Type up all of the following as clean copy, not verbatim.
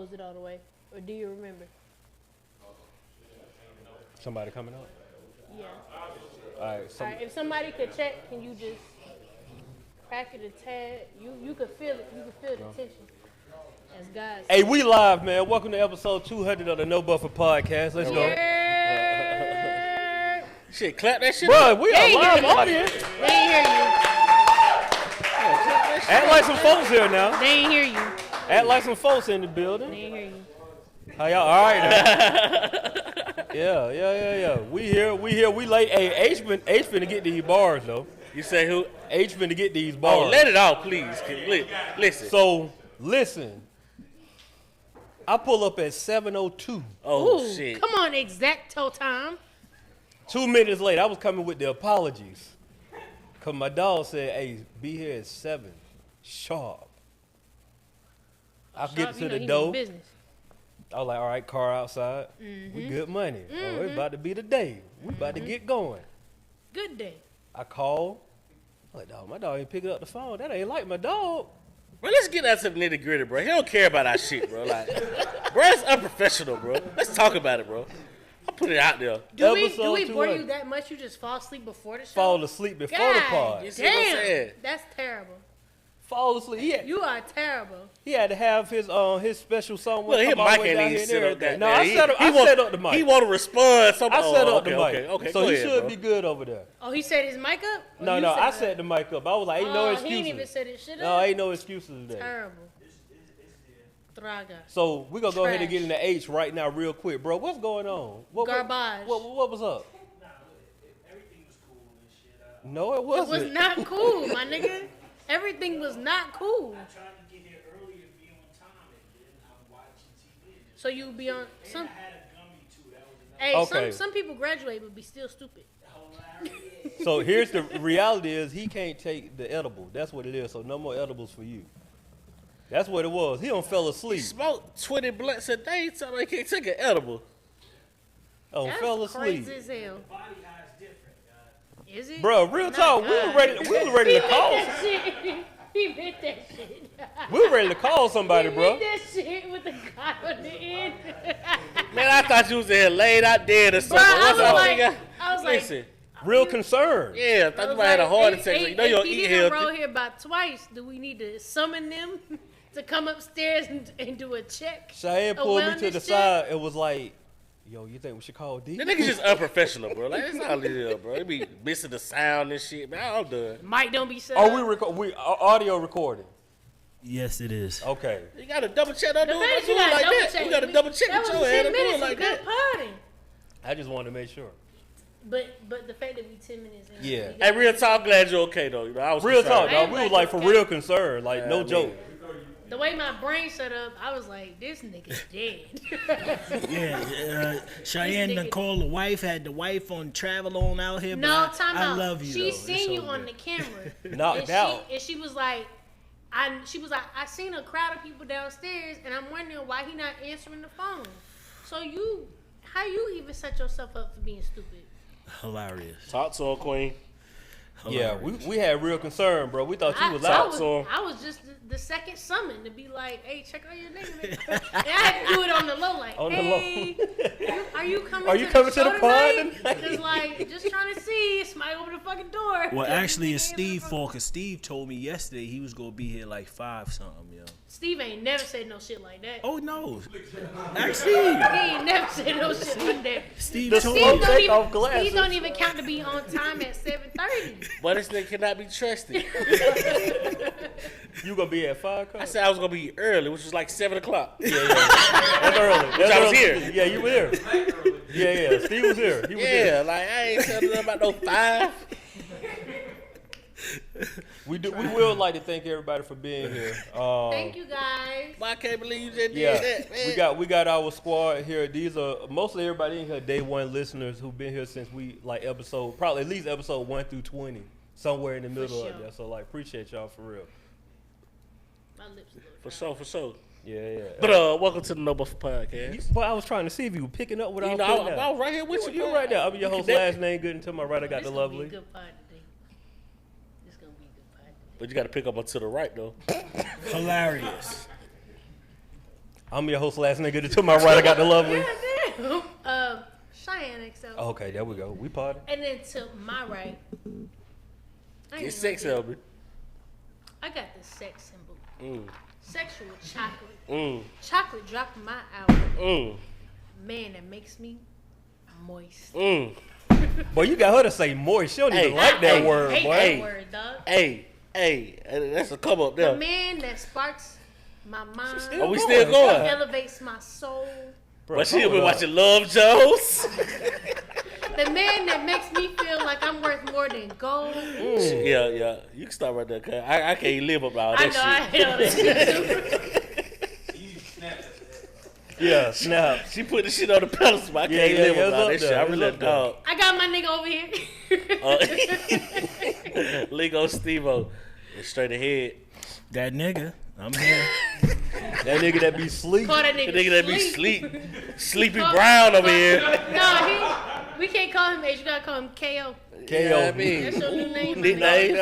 close it all the way, or do you remember? Somebody coming up? Yeah. All right. All right. If somebody could check, can you just crack it a tad? You could feel it. You could feel the tension. As guys. Hey, we live, man. Welcome to episode 200 of the No Buffer Podcast. Let's go. Shit, clap that shit Bro, up. we are live audience. They ain't hear you. Act like some folks here now. They ain't hear you. Act like some folks in the building. They ain't hear you. How y'all? All right. Yeah. We here. We late. Hey, H finna get these bars, though. You say who? H finna get these bars. Oh, let it out, please. Listen. So, listen. I pull up at 7:02. Oh, Ooh, shit. Come on, exacto time. 2 minutes late, I was coming with the apologies. Because my dog said, hey, be here at 7 sharp. I'll get to the door. I was like, all right, car outside. Mm-hmm. We good money. Mm-hmm. Oh, it's about to be the day. We about to get going. Good day. I called. I'm like, dog, my dog ain't picking up the phone. That ain't like my dog. Bro, let's get out to the nitty gritty, bro. He don't care about our shit, bro. Like, bro, it's unprofessional, bro. Let's talk about it, bro. I'll put it out there. Do we bore you that much? You just fall asleep before the show? Fall asleep before the pod. You see what I'm saying? That's terrible. Fall asleep. You are terrible. He had to have his special song. Well, his mic ain't even set up that. No, I set up the mic. He want to respond. I set up the mic. Okay, so he ahead, should bro. be good over there. Oh, he set his mic up? No, I set the mic up. I was like, ain't no excuses. He ain't even set his shit up? No, ain't no excuses today. Terrible. Draga. So we're going to go ahead and get into H right now real quick. Bro, what's going on? Garbage. What was up? Everything was cool and shit. No, it wasn't. It was not cool, my nigga. Everything was not cool. I tried to get here early to be on time, and then I'm watching TV. So you be on some. I had a gummy too. That was Hey, Okay. some people graduate but be still stupid. hilarious. So here's the reality is he can't take the edible. That's what it is. So no more edibles for you. That's what it was. He don't fell He asleep. smoked 20 blunts a day, so he can't take an edible. Oh, That's fell asleep. crazy as hell. Body high is different, God. Is it? Bro, real Not talk. We God. were ready to call. He meant that shit. We were ready to call somebody, He bro. meant that shit with the guy on the end. Man, I thought you was in here laid out dead or something. I was like, Listen. Real concern. Yeah, I thought you might have had a heart attack. You know you don't eat He healthy. wrote here about twice. Do we need to summon them to come upstairs and do a check? Cheyenne A pulled me to wellness the check? side. It was like, yo, you think we should call D? The nigga's just unprofessional, bro. Like, that's all it is, bro. They be missing the sound and shit. Man, I'm done. Mic don't be set Oh, up. we audio recording. Yes, it is. Okay. You got to double check. Don't do The it fact you like gotta double that. check. You got to double check That with was your 10 head. Don't do it minutes of like good that. potting. I just wanted to make sure. But the fact that we 10 minutes in. Yeah. we Hey, got- real talk. Glad you're okay though. You know, I was Real concerned. talk, dog. We was like for Okay. real concern. Like, no joke. The way my brain set up, I was like, this nigga's dead. Yeah, Cheyenne done called the wife, had the wife on travel on out here. No, but time I out. love you. She though. seen It's you so on good. the camera. Knocked out. And she was like, I seen a crowd of people downstairs, and I'm wondering why he not answering the phone. So how you even set yourself up for being stupid? Hilarious. Talk to her, Queen. Yeah, Hilarious. we had real concern, bro. We thought you was I out. so- was just the second summon to be like, hey, check out your nigga. Man. And I had to do it on the low, like, On the hey, are you coming? Are you to coming the to show the pod tonight? Cause like, just trying to see, somebody open the fucking door. Well, actually, it's Steve's fault because Steve told me yesterday he was gonna be here like 5 something, yo. Steve ain't never said no shit like that. Oh no, actually, He ain't never said no shit like that. Steve The told smoke me. take off glasses. Steve don't even count to be on time at 7:30. But this nigga cannot be trusted. You gonna be at 5 I said I was gonna be early, which was like 7 o'clock. That's early. That's I was early. here. Yeah, you were here. Yeah. Steve was here. He was here. Yeah, like I ain't telling them about no 5. We will like to thank everybody for being here. Thank you guys. But I can't believe you just did Yeah, that, man. we got our squad here. These are mostly everybody in here, day one listeners who've been here since we like probably at least episode 1 through 20, somewhere in the middle sure. of there. So like, appreciate y'all for real. My lips a little For dry. sure, for sure. Yeah. But welcome to the No Buffer Podcast. But I was trying to see if you were picking up what I You was know, putting I down. was right here with you. You're right there. I'm your host. Last name good, and to my right I got This the gonna be a lovely. good pod today. This gonna be a good pod today. But you got to pick up to the right though. Hilarious. I'm your host, last nigga. To my right, I got the lovely. Yeah, damn. Cheyenne XL. Okay, there we go. We party. And then to my right, Get sex, Elby. I got the sex symbol. Sexual chocolate. Chocolate dropping my album. Man, that makes me moist. Boy, you got her to say moist. She don't even like that word, hate boy. that word, dog. Hey, that's a come up there. The man that sparks my mind. Are we still going? Elevates my soul. Bro, But she been watching Love Jones. The man that makes me feel like I'm worth more than gold. Yeah. You can stop right there, cuz. I can't live up all I that know, I shit. hate all that shit too. Yeah, snap. She put the shit on the pedestal. I can't live it was up all up that shit. there, I it was really a up there. dog. I got my nigga over here. Lego Steve-O. It's straight ahead. That nigga, I'm here. That nigga that be sleep. Call that The nigga, nigga that be sleep. Sleepy Brown over here. No, we can't call him H. You gotta call him KO. Yeah, I mean, That's your new name. nicknames.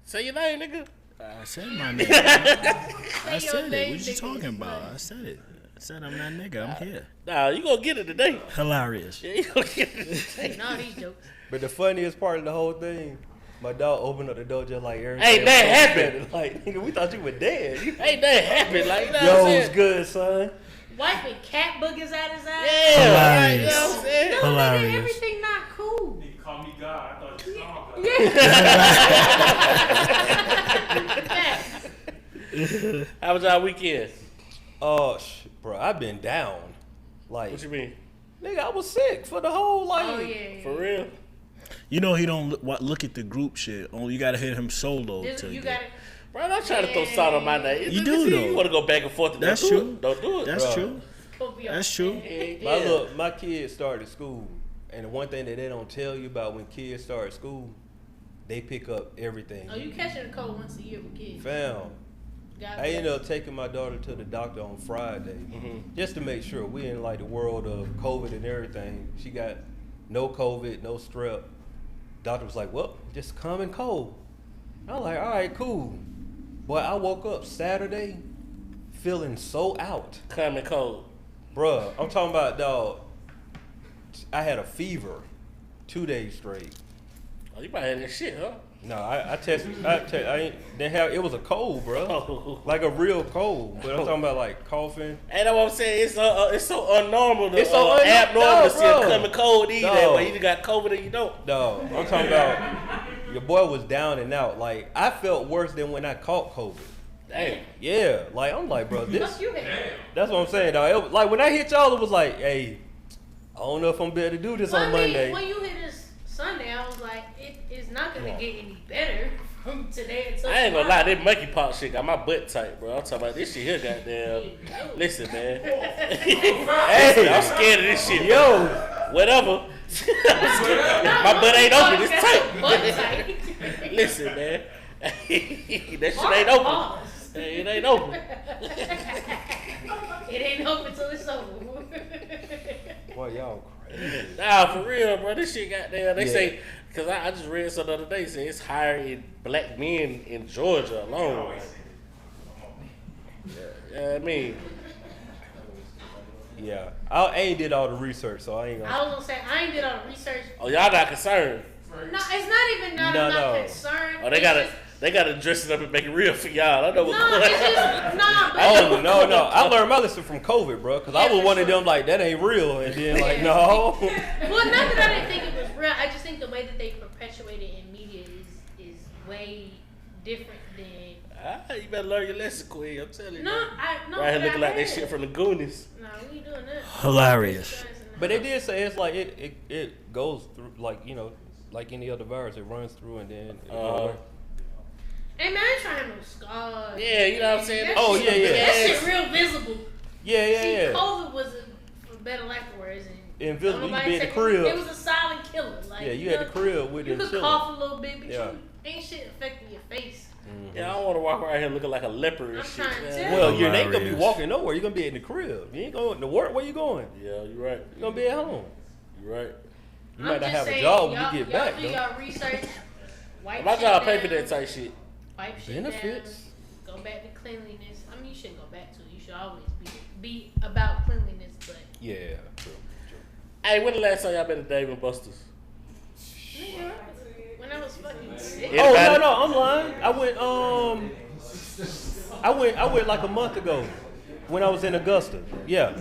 Say your name, nigga. I said my name. I your said it. name, What you nigga. talking about? I said it. I said I'm that nigga. I'm here. Nah, you gonna get it today. Hilarious. Yeah, you gonna get it today. No, these jokes. But the funniest part of the whole thing, my dog opened up the door just like everything. Ain't that happened? Like, nigga, we thought you were dead. Ain't that happen? Like, you know what Yo, I'm it's saying? good, son. Wiping cat boogers out his eyes. Yeah, right, you Hilarious. know what I'm saying? No, nigga, Hilarious. everything not cool. He called me God. I thought you saw God. Yeah. How was y'all weekend? Oh, bro, I've been down. Like, What you mean? nigga, I was sick for the whole, like, Oh, yeah. For real? You know he don't look at the group shit. Only you gotta hit him solo. This, to you get- got it. Bro, I'm not trying to throw salt on my name. You do, though. You want to go back and forth. And That's don't do true. It. Don't do it. That's Bruh. true. That's true. My kids started school, and the one thing that they don't tell you about when kids start school, they pick up everything. Oh, you catching a cold once a year with kids. Fam, God I ended up taking my daughter to the doctor on Friday just to make sure we in like the world of COVID and everything. She got no COVID, no strep. Doctor was like, well, just common cold. I was like, all right, cool. Boy, I woke up Saturday feeling so out. Common cold. Bruh, I'm talking about, dog, I had a fever 2 days straight. Oh, you probably had that shit, huh? No, I tested. I didn't have. It was a cold, bro. Oh. Like a real cold. But I'm talking about like coughing. Hey, that's what I'm saying. It's so unnormal. It's so abnormal to see a bro. common cold either. No. But you got COVID and you don't. Dog, I'm talking about your boy was down and out. Like I felt worse than when I caught COVID. Damn. Yeah, like I'm like, bro, this. Fuck you, man. That's what I'm saying, dog. It was, like when I hit y'all, it was like, hey, I don't know if I'm better to do this Well, on I mean, Monday. when you hit this Sunday, I was like, it is not gonna get any better from today until I ain't gonna lie, tomorrow. that monkeypox shit got my butt tight, bro. I'm talking about this shit here, goddamn. Listen, man. Hey, I'm scared of this shit. Yo, Whatever. My butt ain't open. It's tight. Butt tight. Listen, man. That shit ain't open. Pause. It ain't open. It ain't open till it's over. boy, y'all crazy. Nah, for real, bro. This shit goddamn. They Yeah. say, because I just read something the other day, say it's higher in black men in Georgia alone. Yeah, I mean, Yeah, I ain't did all the research, so I ain't gonna. I was gonna say I ain't did all the research. oh, y'all not concerned. No, it's not even that No, I'm not no. concerned. Oh, they gotta dress it up and make it real for y'all. I know what. No, it's just nah. But Oh no! I learned my lesson from COVID, bro. Cause I Yeah, was for one of sure. them like that ain't real, and then like no. Well, not that I didn't think it was real. I just think the way that they perpetuate it in media is way different than. You better learn your lesson, Queen. I'm telling you. No, man. no. Right here but looking I like that heard. shit from the Goonies. No, we ain't doing that. Hilarious. But they did say it's like it goes through like like any other virus, it runs through and then. It goes away. Hey man, I ain't trying to have no scars. Yeah, you know what I'm saying? That Oh, shit- yeah, yeah. That shit real visible. Yeah, See, yeah. COVID was for better lack of words. And Invisible. You nobody be in the take- crib. It was a silent killer. Like, Yeah, you had the crib with You it could chilling. cough a little bit, but Yeah. you ain't shit affecting your face. Yeah, I don't want to walk around here looking like a leper and I'm shit. trying to man. tell Well, you ain't gonna be Hilarious. walking nowhere. You're gonna be in the crib. You ain't going to work. Where you going? Yeah, you're right. You're gonna be at home. You're right. You might not just have a saying, job when y'all- you get y'all back, do though. y'all research. Wipe My shit job pay for down, that type shit. Wipe shit Benefits. down. Go back to cleanliness. I mean, you shouldn't go back to it. You should should always be about cleanliness, but Yeah, true. Hey, when the last time y'all been to Dave and Buster's? nigga, when I was fucking sick. Yeah. Oh Anybody? no, I'm lying. I went like a month ago when I was in Augusta. Yeah,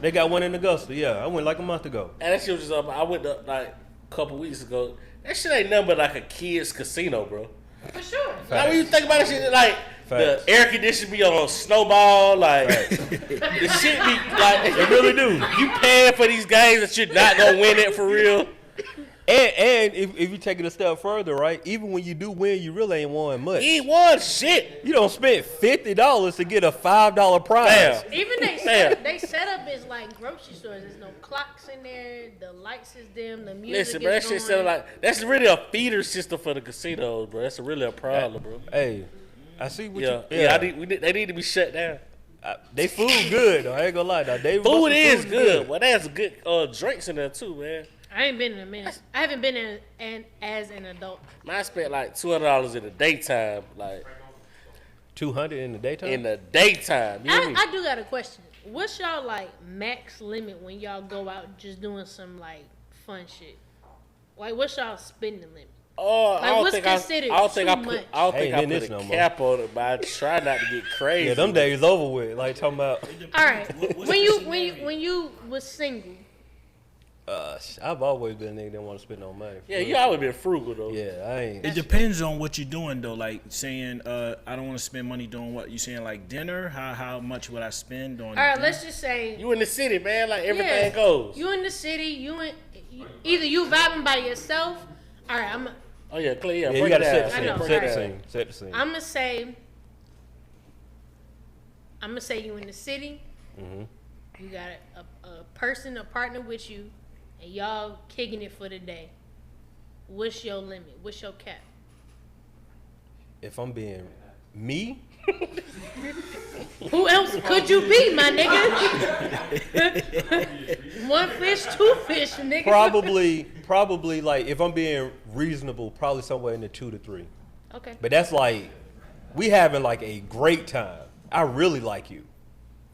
they got one in Augusta. Yeah, I went like a month ago. And that shit was just up. I went up like a couple weeks ago. That shit ain't nothing but like a kid's casino, bro. For sure. Like when you think about that shit, like Facts. the air conditioning be on snowball, like the shit be like They really do. you paying for these games that you're not gonna win it for real. And if you take it a step further, right? Even when you do win, you really ain't won much. He ain't won shit. You don't spend $50 to get a $5 prize. Damn. Even they set up is like grocery stores. There's no clocks in there. The lights is dim. The music Listen, is bro, that going. shit sound like that's really a feeder system for the casinos, bro. That's really a problem, bro. Hey, I see what Yeah, you. yeah. They need to be shut down. They food good. Though. I ain't gonna lie. Now, Food is good. Well, there's good drinks in there too, man. I ain't been in a minute. I haven't been in as an adult. Man, I spent like $200 in the daytime, like 200 in the daytime. in the daytime. You hear me? I do got a question. What's y'all like max limit when y'all go out just doing some like fun shit? Like what's y'all spending limit? Oh, Like, what's considered I don't think too I put much? I don't Ain't think I in put this a no more. cap on it, but I try not to get crazy. Yeah, them days over with. Like talking about. All right. what's When the you was single, I've always been a nigga that didn't want to spend no money. Yeah, you always been frugal though. Yeah, I ain't. It depends on what you're doing though. Like saying, I don't want to spend money doing what you saying, like dinner. How much would I spend on? all right. dinner? Let's just say You in the city, man. Like everything yeah, goes. You in the city. Either you vibing by yourself. All right. Oh yeah, clear. Yeah, Yeah, you break gotta it set the down. I scene. know, Set the right. scene. Set the scene. I'm gonna say you in the city. Mm-hmm. You got a person, a partner with you, and y'all kicking it for the day. What's your limit? What's your cap? If I'm being me, Who else could you be, my nigga? One fish, two fish, nigga. probably like if I'm being reasonable, probably somewhere in the 2 to 3. Okay. But that's like we having like a great time. I really like you.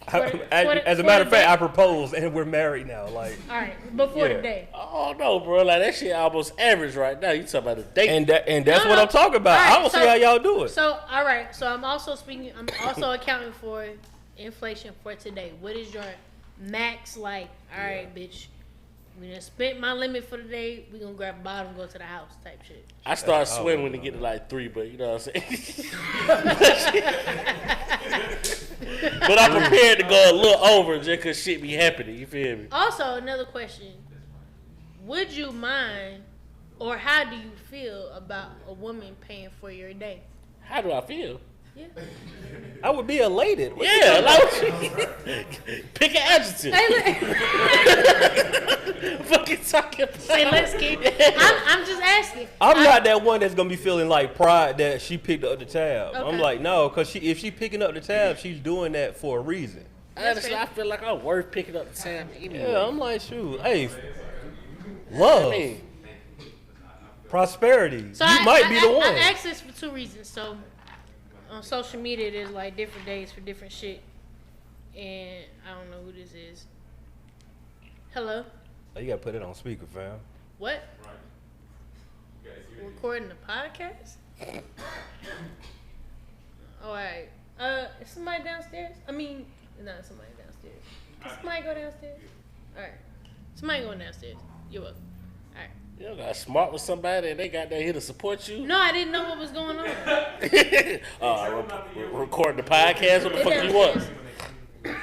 As a matter of fact, I proposed and we're married now. Like, All right, before Yeah. the day. Oh no, bro. Like that shit almost average right now. You talking about a date? and that's No, what no. I'm talking about. All right, I don't so- see how y'all do it. So, all right. So I'm also accounting for inflation for today. What is your max like? All right, bitch. We done spent my limit for the day. We gonna grab a bottle and go to the house type shit. I start That's swimming always when it get to like 3, but you know what I'm saying. But I'm prepared to go a little over just cause shit be happening. You feel me? Also, another question. Would you mind or how do you feel about a woman paying for your day? How do I feel? Yeah. I would be elated. Yeah, like pick an adjective. Hey, Fucking talking about. say let's keep it. I'm just asking. I'm not that one that's gonna be feeling like pride that she picked up the tab. I'm Okay. like, no, because if she picking up the tab, she's doing that for a reason. Honestly, I feel like I'm worth picking up the tab anyway. Yeah, I'm like, shoot, hey, love, I mean, prosperity. So you might be the one. I asked this for 2 reasons. So on social media, there's like different days for different shit, and I don't know who this is. Hello. Oh, you gotta put it on speaker, fam. What? Recording the podcast? All right. Is somebody downstairs? I mean, not somebody downstairs. Can somebody go downstairs? All right. Somebody going downstairs. You're welcome. All right. you know, got smart with somebody and they got there here to support you. No, I didn't know what was going on. Recording the podcast. What the fuck you want? No,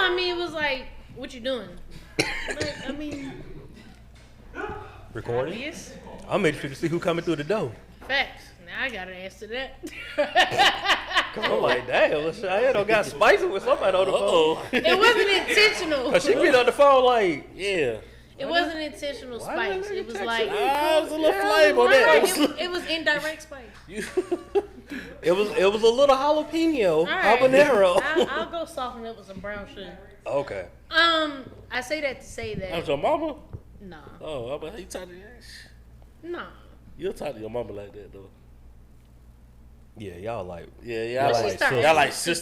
I mean, it was like, what you doing? Like, I mean, Recording. obvious. I'm interested to see who coming through the door. Facts. Now I gotta answer that. I'm like, damn, I don't got spicy with somebody on the phone. Oh, It wasn't intentional. Cause she been on the phone like, yeah. It wasn't intentional spikes. It was like Ah, it was a little flame on that. it was indirect spikes. it was a little jalapeno, All right. habanero. I'll go soften up with some brown sugar. Okay. I say that to say That was that your mama? no, Oh, how you talk to no. you don't talk to your mama like that though. Yeah, y'all like. Yeah, y'all When she like, start y'all like asking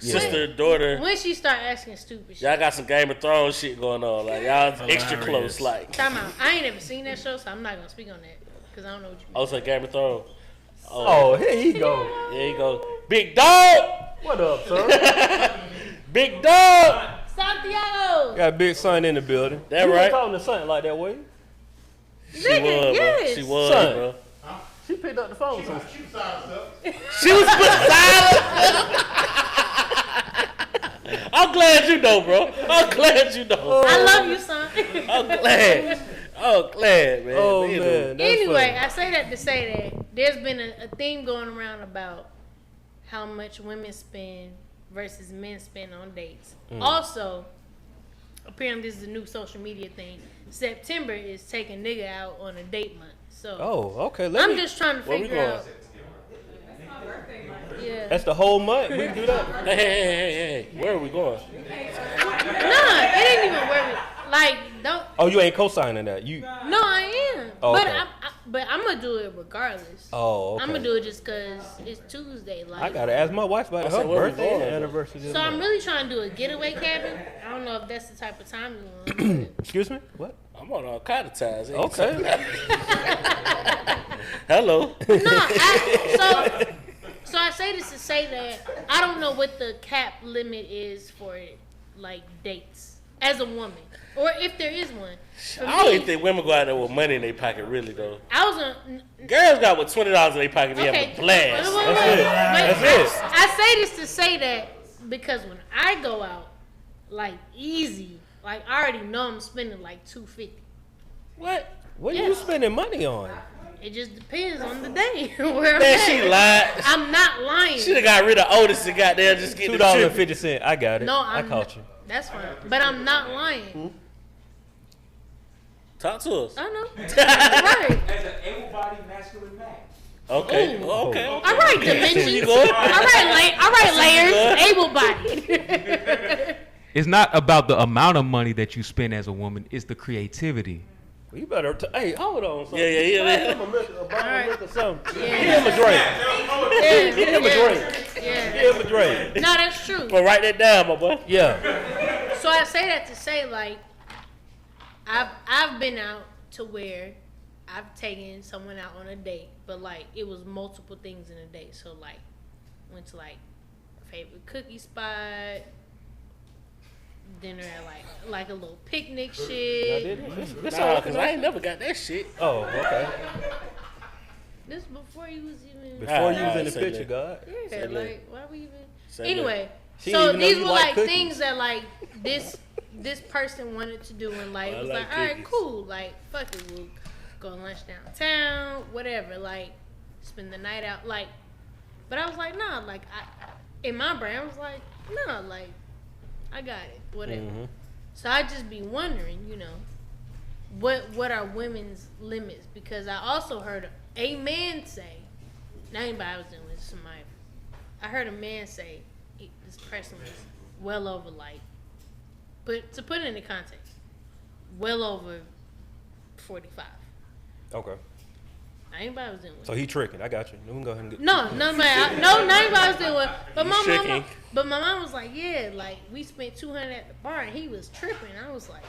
sister, daughter. When she start asking stupid shit. Y'all got some Game of Thrones shit going on. Like y'all extra Hilarious. close. Like Time out. I ain't never seen that show, so I'm not gonna speak on that because I don't know what you mean. also Game of Thrones. Oh, here he go. There you go, big dog. What up, sir? Big dog. Santiago. Got a big son in the building. That you right? You talking to son like that way? She Nigga, was, yes. bro. She was, Son. bro. She picked up the phone. So She was put silent. I'm glad you know, bro. I'm glad you know. I love you, son. I'm glad. I'm glad, man. oh You know. man. That's Anyway, funny. I say that to say that there's been a theme going around about how much women spend versus men spend on dates. Also, apparently this is a new social media thing. September is taking nigga out on a date month. So Oh, okay. I'm just trying to Where we figure going? out. Yeah. That's the whole month. We can do that. Hey. Where are we going? Nah, it ain't even where we like don't. Oh, you ain't co-signing that. You. No, I am. Oh, but okay. I'm gonna do it regardless. Oh, okay. I'm gonna do it just cause it's Tuesday. Like I gotta ask my wife about I said, her where we birthday going? and anniversary. this So I'm month. really trying to do a getaway cabin. I don't know if that's the type of time you want. Excuse me. What? I'm on all kind of ties. Okay. Hello. So I say this to say that I don't know what the cap limit is for like dates as a woman, or if there is one. For I don't me, even think women go out there with money in their pocket, really, though. I was on. Girls got with $20 in their pocket, they Okay, have a blast. wait, That's it. but That's it. I say this to say that because when I go out, like easy, like I already know I'm spending like $250. What? What are Yeah. you spending money on? It just depends on the day where I'm Man, at. she lied. I'm not lying. She done got rid of Otis and got there just get the trip. $2.50. I got it. No, I I'm caught you. That's fine, but I'm not lying. Talk to us. I know. Right. As an able-bodied masculine man. Okay. Ooh. Okay. All right, dimensions. you going. All right, layers. Able-bodied. It's not about the amount of money that you spend as a woman. It's the creativity. Well, you better. Hey, hold on. Son. Yeah. Give him a bottle of Alright. milk or something. Yeah. Give him a drink. Yeah, Give him a drink. Yeah. Give him a drink. No, that's true. But write that down, my boy. Yeah. So I say that to say like, I've been out to where I've taken someone out on a date, but like it was multiple things in a date. So like, went to like a favorite cookie spot, dinner at like a little picnic Y'all shit. did it? This Nah, because I ain't never got that shit. Oh, okay. This before you was even. Before you was in the Say picture, that. God. Yeah, Say like why we even? Say Anyway, She so didn't even know these you were like like cookies. things that like this person wanted to do, and like I it was like like, all right, cookies. cool, like fuck it, we'll go lunch downtown, whatever, like spend the night out, like. But I was like, nah, like in my brain, I was like, nah, like I got it, whatever. Mhm. So I just be wondering, you know, what are women's limits? Because I also heard a man say, not anybody I was dealing with, somebody. I heard a man say this person was well over like, but to put it into context, well over 45. Okay. Not anybody I was dealing with. So he tricking. I got you. We can go ahead and get. No, not anybody I was dealing with. But my mom, tricking. but my mom was like, yeah, like we spent $200 at the bar, and he was tripping. I was like,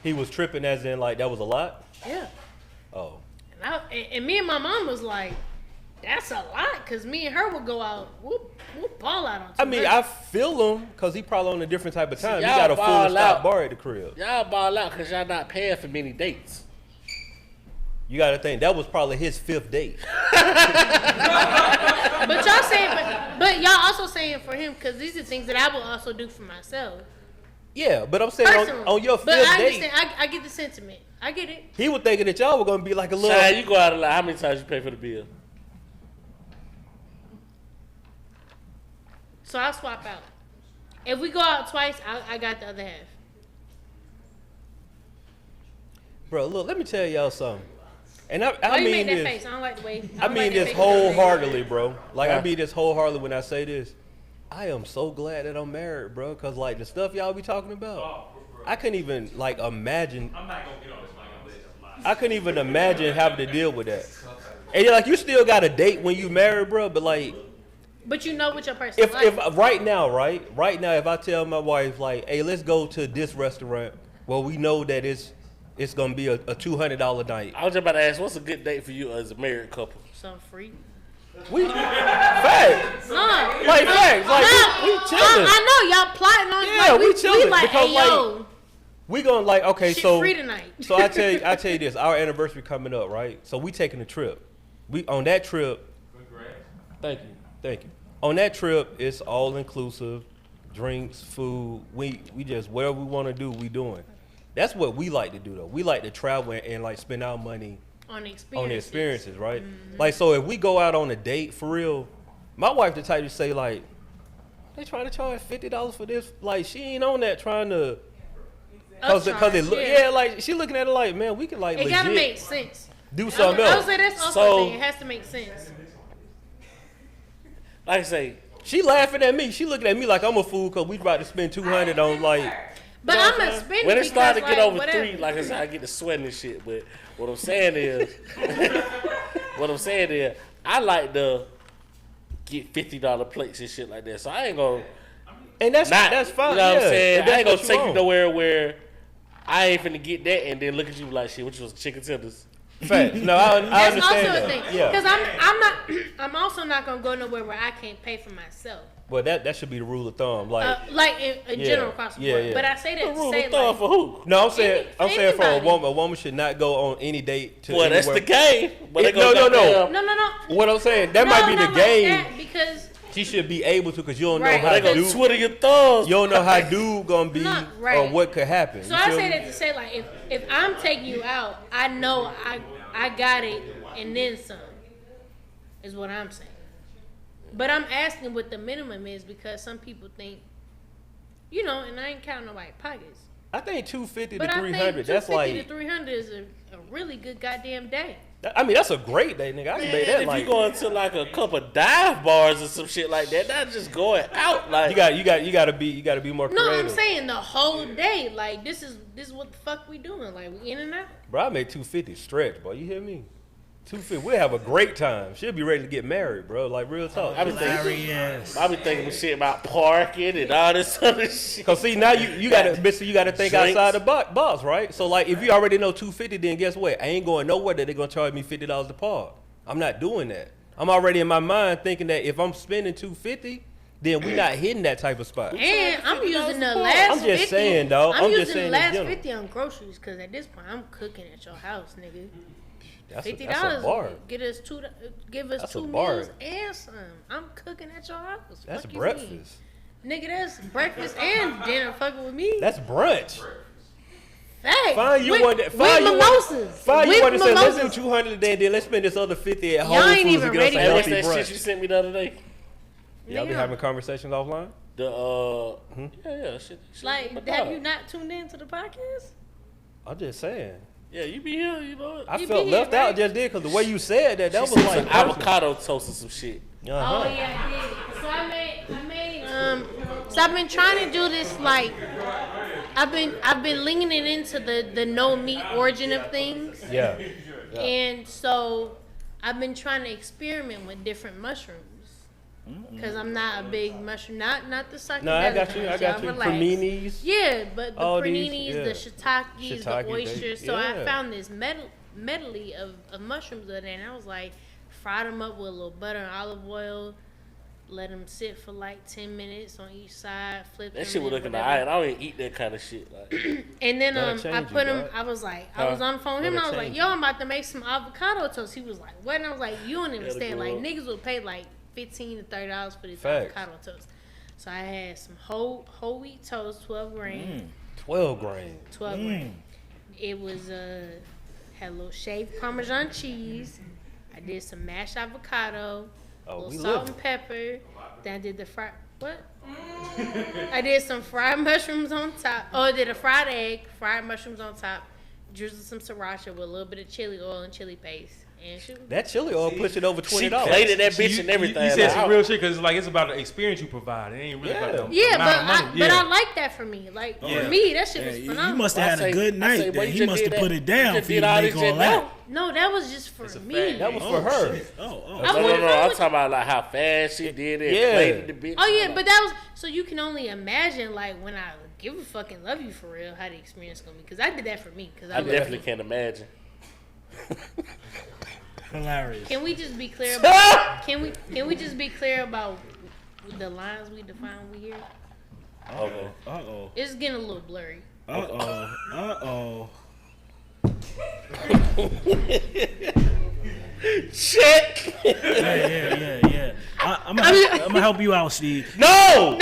He was tripping, as in like that was a lot. yeah. Oh. And me and my mom was like, that's a lot, cause me and her would go out, we'll ball out on. I mean, 200. I feel him because he probably on a different type of time. He y'all got a full ball stop out. bar at the crib. Y'all ball out because y'all not paying for many dates. You got to think that was probably his 5th date. But y'all saying, but y'all also saying for him, cause these are things that I will also do for myself. Yeah, but I'm saying Personally. on your 5th But I date, understand. I get the sentiment. I get it. he was thinking that y'all were gonna be like a little. Shine, you go out a lot. How many times you pay for the bill? So I'll swap out. If we go out twice, I got the other half. Bro, look, let me tell y'all something. And Why I you mean make that this. face? I don't like the way. I don't mean like that this face. wholeheartedly, bro. Like I mean this wholeheartedly when I say this. I am so glad that I'm married, bro. Cause like the stuff y'all be talking about, I couldn't even like imagine. I'm not gonna get on this mic. I'm gonna let it fly. I couldn't even imagine having to deal with that. And like you still got a date when you married, bro. But like, But you know what your person if like. right now, if I tell my wife like, hey, let's go to this restaurant, well, we know that it's gonna be a $200 night. I was just about to ask, what's a good date for you as a married couple? Something free. We facts. No. Like facts. Like we chilling. I know y'all plotting on. Yeah, like, we chilling We like, because hey, like yo, we gonna like okay, shit so free tonight. so I tell you this, our anniversary coming up, right? So we taking a trip. We on that trip. Thank you. On that trip, it's all inclusive, drinks, food. We just whatever we want to do, we doing. That's what we like to do though. We like to travel and like spend our money On the experiences, right? Like so, if we go out on a date for real, my wife the type to say like, they trying to charge $50 for this. Like she ain't on that trying to. Cause it look like she looking at it like, man, we can like It legit gotta make sense. do something I would else. say that's also So- a thing. It has to make sense. Like I say, She laughing at me. She looking at me like I'm a fool because we about to spend 200 on like. But I'm gonna spend it when it because, started to get like, over whatever. 3, like I said, I get to sweating and shit. But what I'm saying is, I like to get $50 plates and shit like that. So I ain't gonna And that's not. that's fine. You know what I'm yeah. saying? And I ain't that's gonna what take you want. nowhere where I ain't finna get that and then look at you like shit. What you was chicken tenders? Facts. No, I That's understand also a that. thing. Yeah. Because I'm not. I'm also not gonna go nowhere where I can't pay for myself. Well, that should be the rule of thumb. Like, Like in Yeah. general across the Yeah, board. yeah. But I say that The to rule say of thumb like, for who? no, I'm saying for a anybody. woman. A woman should not go on any date to. Well, that's anywhere. the game. But It- they gonna no. goddamn- no. What I'm saying, that No, might be the not like game. that, because She should be able to, because you don't Right. know They how gonna dude. twiddle your thumbs. You don't know how dude gonna be Not or right. what could happen. So You I feel say me? that to say like if I'm taking you out, I know I got it and then some. Is what I'm saying. But I'm asking what the minimum is because some people think, you know, and I ain't counting nobody's pockets. I think 250 But to I 300. think That's 250 like. to 300 is a really good goddamn day. I mean, that's a great day, nigga. I can make Man, that if like. you going to like a couple dive bars or some shit like that, not just going out like You got to be more No, creative. I'm saying the whole day. Like this is what the fuck we doing. Like we in and out. Bro, I made 250 stretch, boy. You hear me? 250. We'll have a great time. She'll be ready to get married, bro. Like real talk. I be thinking, Hilarious. I be thinking shit about parking and all this other shit. Cause see now you gotta think Drinks. outside the box, right? So like if you already know 250, then guess what? I ain't going nowhere that they're gonna charge me $50 to park. I'm not doing that. I'm already in my mind thinking that if I'm spending 250, then we not hitting that type of spot. And I'm using the last. I'm just 50, saying, dog. I'm I'm just using saying the in last general. 50 on groceries because at this point I'm cooking at your house, nigga. That's $50 a bar. give us two That's a two bar. meals and some. I'm cooking at your house. That's Fuck you breakfast. mean? Nigga, that's breakfast and dinner fucking with me. That's brunch. Hey, Fine, you with, want that? Fine, with you mimosas. want. Fine, you With want to say let's mimosas. do 200 a day, then let's spend this other 50 at Whole Y'all ain't Foods even and get us ready a Hey, what's healthy that shit brunch. you sent me the other day? Y'all be Nigga. having conversations offline? The yeah, shit. Like, my have dog. you not tuned into the podcast? I'm just saying. Yeah, you be here, you know. I You felt be left here, out right? just did because the way you said that She was sent like some avocado toast or some shit. Uh-huh. Oh yeah, I did. So I made so I've been trying to do this like I've been leaning into the no meat origin of things. Yeah. And so I've been trying to experiment with different mushrooms. Cause I'm not a big mushroom, not the psychedelic. No, I got you. Y'all relax. Creminis. Yeah, but the All these, praninis, yeah. the shiitakes, Shiitake, the oysters. So yeah. I found this medley of mushrooms the other day, and I was like, fried them up with a little butter and olive oil, let them sit for like 10 minutes on each side, flip That them shit was in, looking whatever. alright. I don't even eat that kind of shit. Like, And then That'll I change put you, him. dog. I was like, I was on the phone with him. And I was That'll like, change yo, I'm about to make some avocado toast. He was like, what? And I was like, you don't understand. grow Like up. niggas would pay like $15 to $30 for this Facts. avocado toast. So I had some whole wheat toast, 12 grain, 12 grain. 12 grain. It was had a little shaved Parmesan cheese. I did some mashed avocado, a Oh, little we salt living. and pepper. Then I did the fried what? I did some fried mushrooms on top. Oh, I did a fried egg, fried mushrooms on top, drizzled some sriracha with a little bit of chili oil and chili paste, And she was, That chili oil pushing over $20. She plated that bitch and everything. You said like, some real shit because it's about the experience you provide. It ain't really about the yeah, amount of money. but I like that for me. Like for me, that shit was phenomenal. You must have had a good night. boy, He must have put it down for you to make all that. No, that was just for me. That was for her. No, I'm talking about like how fast she did it. Yeah. Plated the bitch. Oh yeah, but that was so you can only imagine like when I give a fucking love you for real how the experience gonna be because I did that for me because I definitely can't imagine. Hilarious. Can we just be clear about can we just be clear about the lines we define we here? Okay. Uh-oh. It's getting a little blurry. Uh-oh. Check. Yeah. I'm gonna help you out, Steve. No.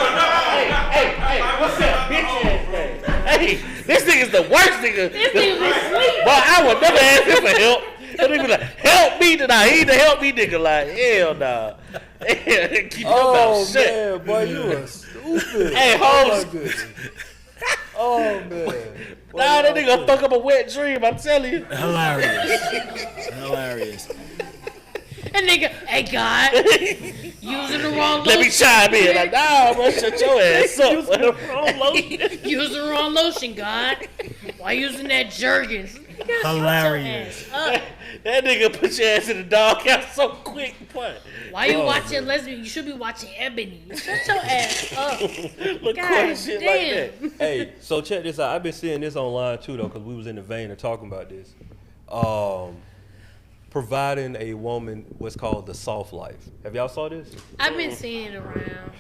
Hey, what's up, bitch ass thing? Hey, this nigga's the worst nigga. This nigga been asleep. Boy, I would never ask him for help. And he be like, help me tonight. He the help me nigga. Like, hell nah. Keep your mouth shut. Man, boy, you are stupid. Hey, Holmes. Oh man. Boy, Nah, that nigga fuck up a wet dream. I'm telling you. Hilarious. That nigga, hey God, using the wrong Let me lotion. chime in. Like, nah, bro, shut your ass up. Using the wrong lotion. Using the wrong lotion, God. Why using that Jergens? Hilarious. That nigga put your ass in the doghouse so quick. Boy. Why you watching lesbian? You should be watching Ebony. Shut your ass up. Look, God shit damn. like that. Hey, so check this out. I've been seeing this online too, though, because we was in the vein of talking about this. Providing a woman what's called the soft life. Have y'all saw this? I've been seeing it around.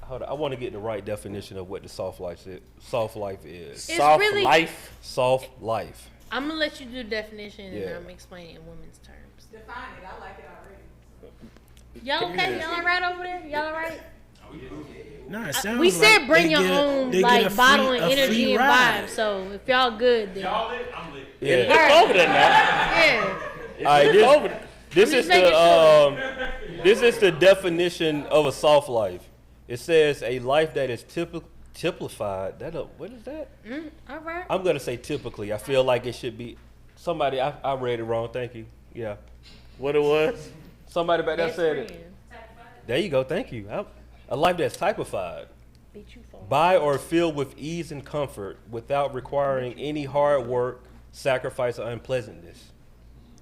Hold on, I want to get the right definition of what the soft life is. Soft life is. It's Soft really- life. Soft life. I'm gonna let you do the definition and Yeah. I'm explaining in women's terms. Define it. I like it already. Y'all okay? Y'all alright over there? Y'all alright? Nah, it sounds We said like bring they your get- own they get a like free- bottle and a free energy and ride. vibe. So if y'all good, then Y'all lit? I'm lit. Yeah. Look over there now. yeah. All right, Look over there. this I'm is just the this is the definition of a soft life. It says a life that is typified. What is that? All right. I'm gonna say typically. I feel like it should be. Somebody, I read it wrong. Thank you. Yeah. What it was? Somebody back there Best said it. friend. There you go. Thank you. A life that's typified Beat you for. by or filled with ease and comfort without requiring any hard work, sacrifice, or unpleasantness.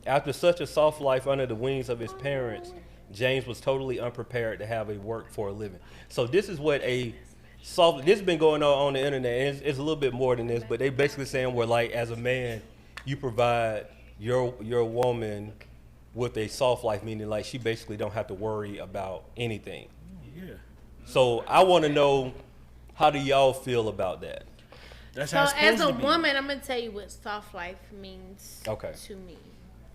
After such a soft life under the wings of his parents, James was totally unprepared to have a work for a living. So this is what a soft. This has been going on the internet. And it's a little bit more than this, but they basically saying where like as a man, you provide your woman with a soft life, meaning like she basically don't have to worry about anything. Yeah. So I want to know, how do y'all feel about that? That's So how it's as supposed a to be. woman, I'm gonna tell you what soft life means to me.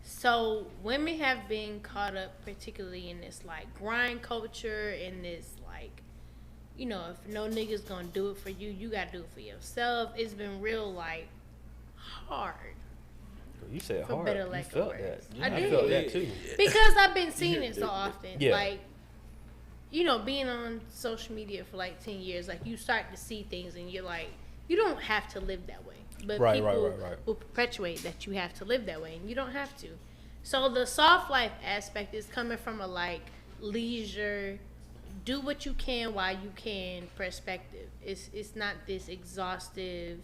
So women have been caught up, particularly in this like grind culture, in this like, you know, if no nigga's gonna do it for you, you gotta do it for yourself. It's been real like hard. You said For hard. better You lack of felt words. that. I I did. felt that too. Because I've been seeing it so often. Yeah. Like, you know, being on social media for like 10 years, like you start to see things and you're like, you don't have to live that way. But Right, people right. will perpetuate that you have to live that way and you don't have to. So the soft life aspect is coming from a like leisure, do what you can while you can perspective. It's not this exhaustive,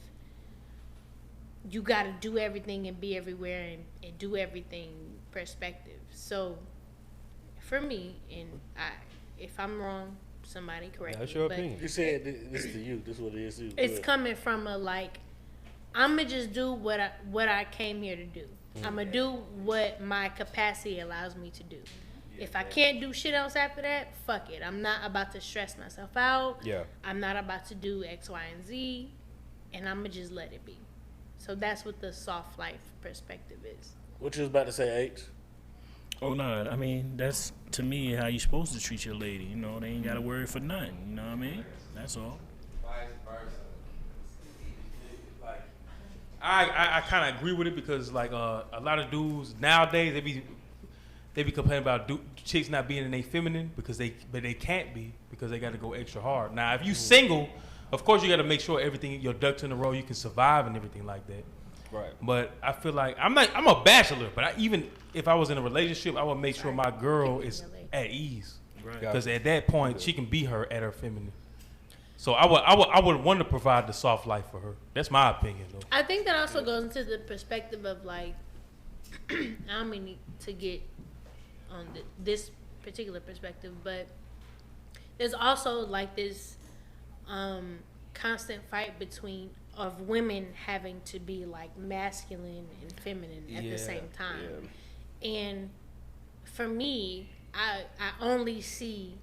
you got to do everything and be everywhere and do everything perspective. So for me, and if I'm wrong, somebody correct That's me. your but opinion. You said this to you. This is what it is to you. it's coming from a like, I'm gonna just do what I came here to do. I'm gonna do what my capacity allows me to do. If I can't do shit else after that, fuck it. I'm not about to stress myself out. Yeah. I'm not about to do X, Y, and Z, and I'm gonna just let it be. So that's what the soft life perspective is. What you was about to say, H? Oh no, I mean that's to me how you supposed to treat your lady. You know, they ain't gotta worry for nothing. You know what I mean? That's all. I kind of agree with it because like a lot of dudes nowadays they be complaining about chicks not being in their feminine because they can't be because they got to go extra hard. Now if you single, of course you got to make sure everything your ducks in a row you can survive and everything like that. Right. But I feel like I'm a bachelor, but even if I was in a relationship, I would make sure my girl is at ease. Right. Because at that point, she can be her at her feminine. So I would want to provide the soft life for her. That's my opinion, though. I think that also goes into the perspective of like, I don't mean to get on this particular perspective, but there's also like this constant fight between of women having to be like masculine and feminine at the same time. And for me, I only see,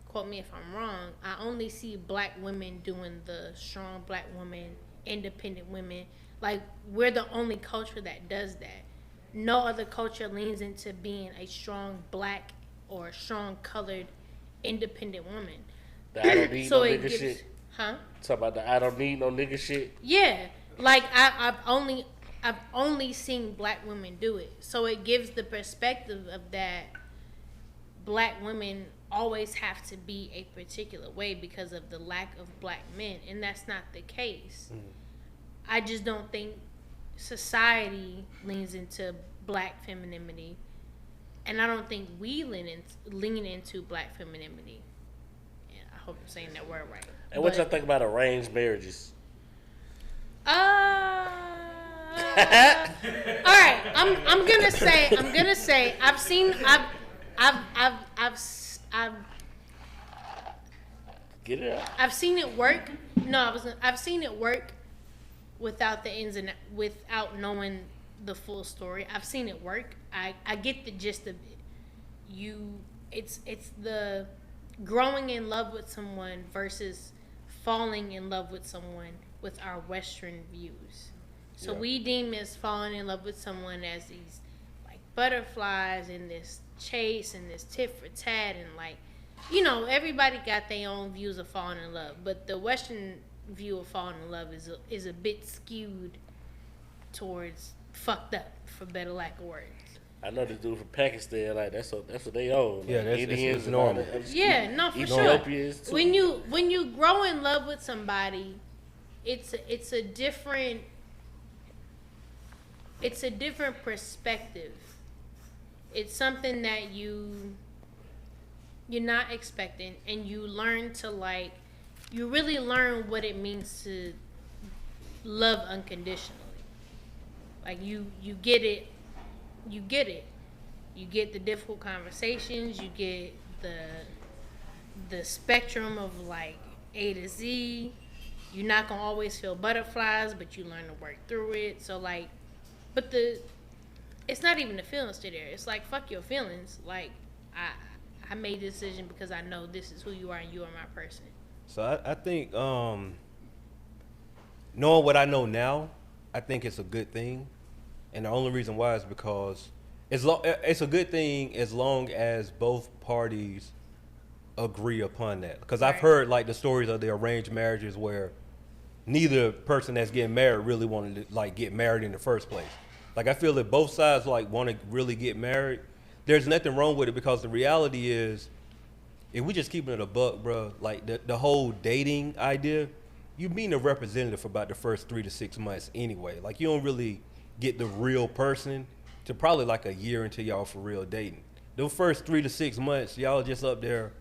quote me if I'm wrong, I only see black women doing the strong black woman, independent women. Like, we're the only culture that does that. No other culture leans into being a strong black or strong colored independent woman. The I don't need So no it nigga gives- shit. Huh? Talk about the I don't need no nigga shit. Yeah, like I've only seen black women do it, so it gives the perspective of that black women always have to be a particular way because of the lack of black men, and that's not the case. I just don't think society leans into black femininity, and I don't think we lean into black femininity. Yeah, I hope I'm saying that word right. And what y'all think about arranged marriages? All right, I'm gonna say Get it out. I've seen it work. No, I've seen it work without the ins and without knowing the full story. I've seen it work. I get the gist of it. It's the growing in love with someone versus falling in love with someone with our Western views. So we deem as falling in love with someone as these like butterflies and this chase and this tit for tat, and like, you know, everybody got their own views of falling in love, but the Western view of falling in love is a bit skewed towards fucked up, for better lack of words. I know this dude from Pakistan, like that's what they own. Like, Yeah, that's Indians and normal. all that. Yeah, no, for sure. Ethiopians too. When you grow in love with somebody, it's a different perspective. It's something that you're not expecting, and you learn to like, you really learn what it means to love unconditionally. Like you get it. You get the difficult conversations. You get the spectrum of like A to Z. You're not gonna always feel butterflies, but you learn to work through it. So like, but it's not even the feelings to there. It's like, fuck your feelings. Like I made this decision because I know this is who you are and you are my person. So I think knowing what I know now, I think it's a good thing. And the only reason why is because it's a good thing as long as both parties agree upon that. Because I've heard like the stories of the arranged marriages where neither person that's getting married really wanted to like get married in the first place. Like I feel that both sides like want to really get married. There's nothing wrong with it, because the reality is, if we just keeping it a buck, bro, like the whole dating idea, you meet a representative for about the first 3 to 6 months anyway. Like you don't really get the real person to probably like a year until y'all for real dating. The first 3 to 6 months, y'all just up there.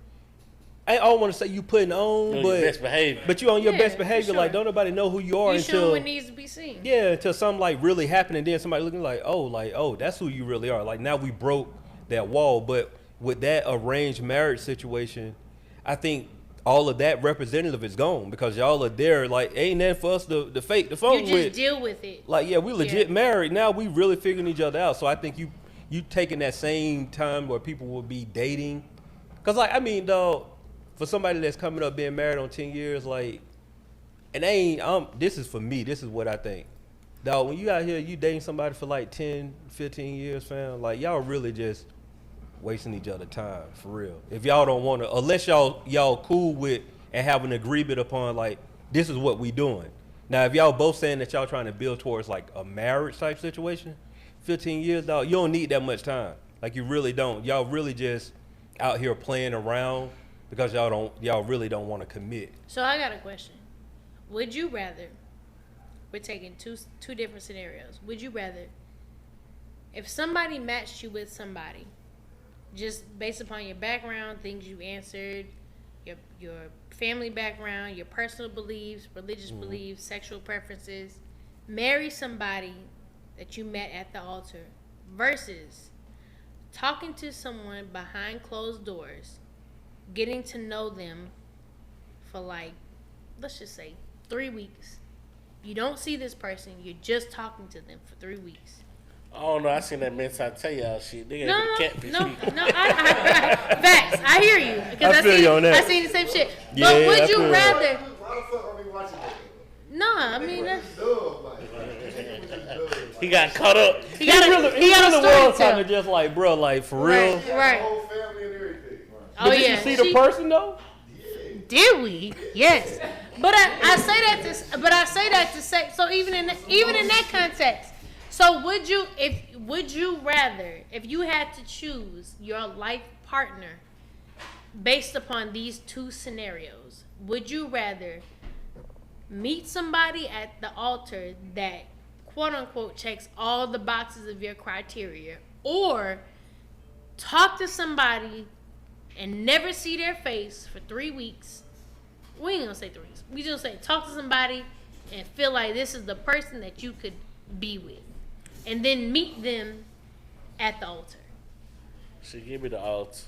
I don't want to say you putting on, Your best behavior. but you on your Yeah, best for behavior. sure. Like don't nobody know who you are You until show what needs to be seen. yeah, until something like really happened, and then somebody looking like, oh, that's who you really are. Like now we broke that wall. But with that arranged marriage situation, I think all of that representative is gone, because y'all are there. Like ain't that for us to fake the phone You just with? deal with it. Like yeah, we legit Yeah. married. Now we really figuring each other out. So I think you taking that same time where people will be dating, because like I mean, dog, for somebody that's coming up being married on 10 years, like, and they ain't, this is for me, this is what I think. Dog, when you out here, you dating somebody for like 10, 15 years, fam, like, y'all really just wasting each other time, for real. If y'all don't want to, unless y'all cool with and have an agreement upon, like, this is what we doing. Now, if y'all both saying that y'all trying to build towards, like, a marriage type situation, 15 years, dog, you don't need that much time. Like, you really don't. Y'all really just out here playing around because y'all really don't want to commit. So I got a question. Would you rather we're taking two different scenarios. Would you rather, if somebody matched you with somebody, just based upon your background, things you answered, your family background, your personal beliefs, religious beliefs, sexual preferences, marry somebody that you met at the altar versus talking to someone behind closed doors, getting to know them for like, let's just say 3 weeks. You don't see this person, you're just talking to them for 3 weeks. I don't know. I seen that men's I tell y'all shit. They got the catfish people. Facts. I hear you. Because I feel you on that. I seen the same shit. Yeah, But would you feel rather? Why the fuck are we watching that? Nah, I mean that's. He got caught up. He got a He was story to kind tell. of just like, bro, like for real. Right. Whole family and everything. Oh Did yeah. you see the person though? Did we? Yes. But I say that to say so even in that context. So would you rather, if you had to choose your life partner based upon these two scenarios, would you rather meet somebody at the altar that quote unquote checks all the boxes of your criteria, or talk to somebody and never see their face for 3 weeks? We ain't gonna say 3 weeks. We just say talk to somebody and feel like this is the person that you could be with, and then meet them at the altar. She give me the altar.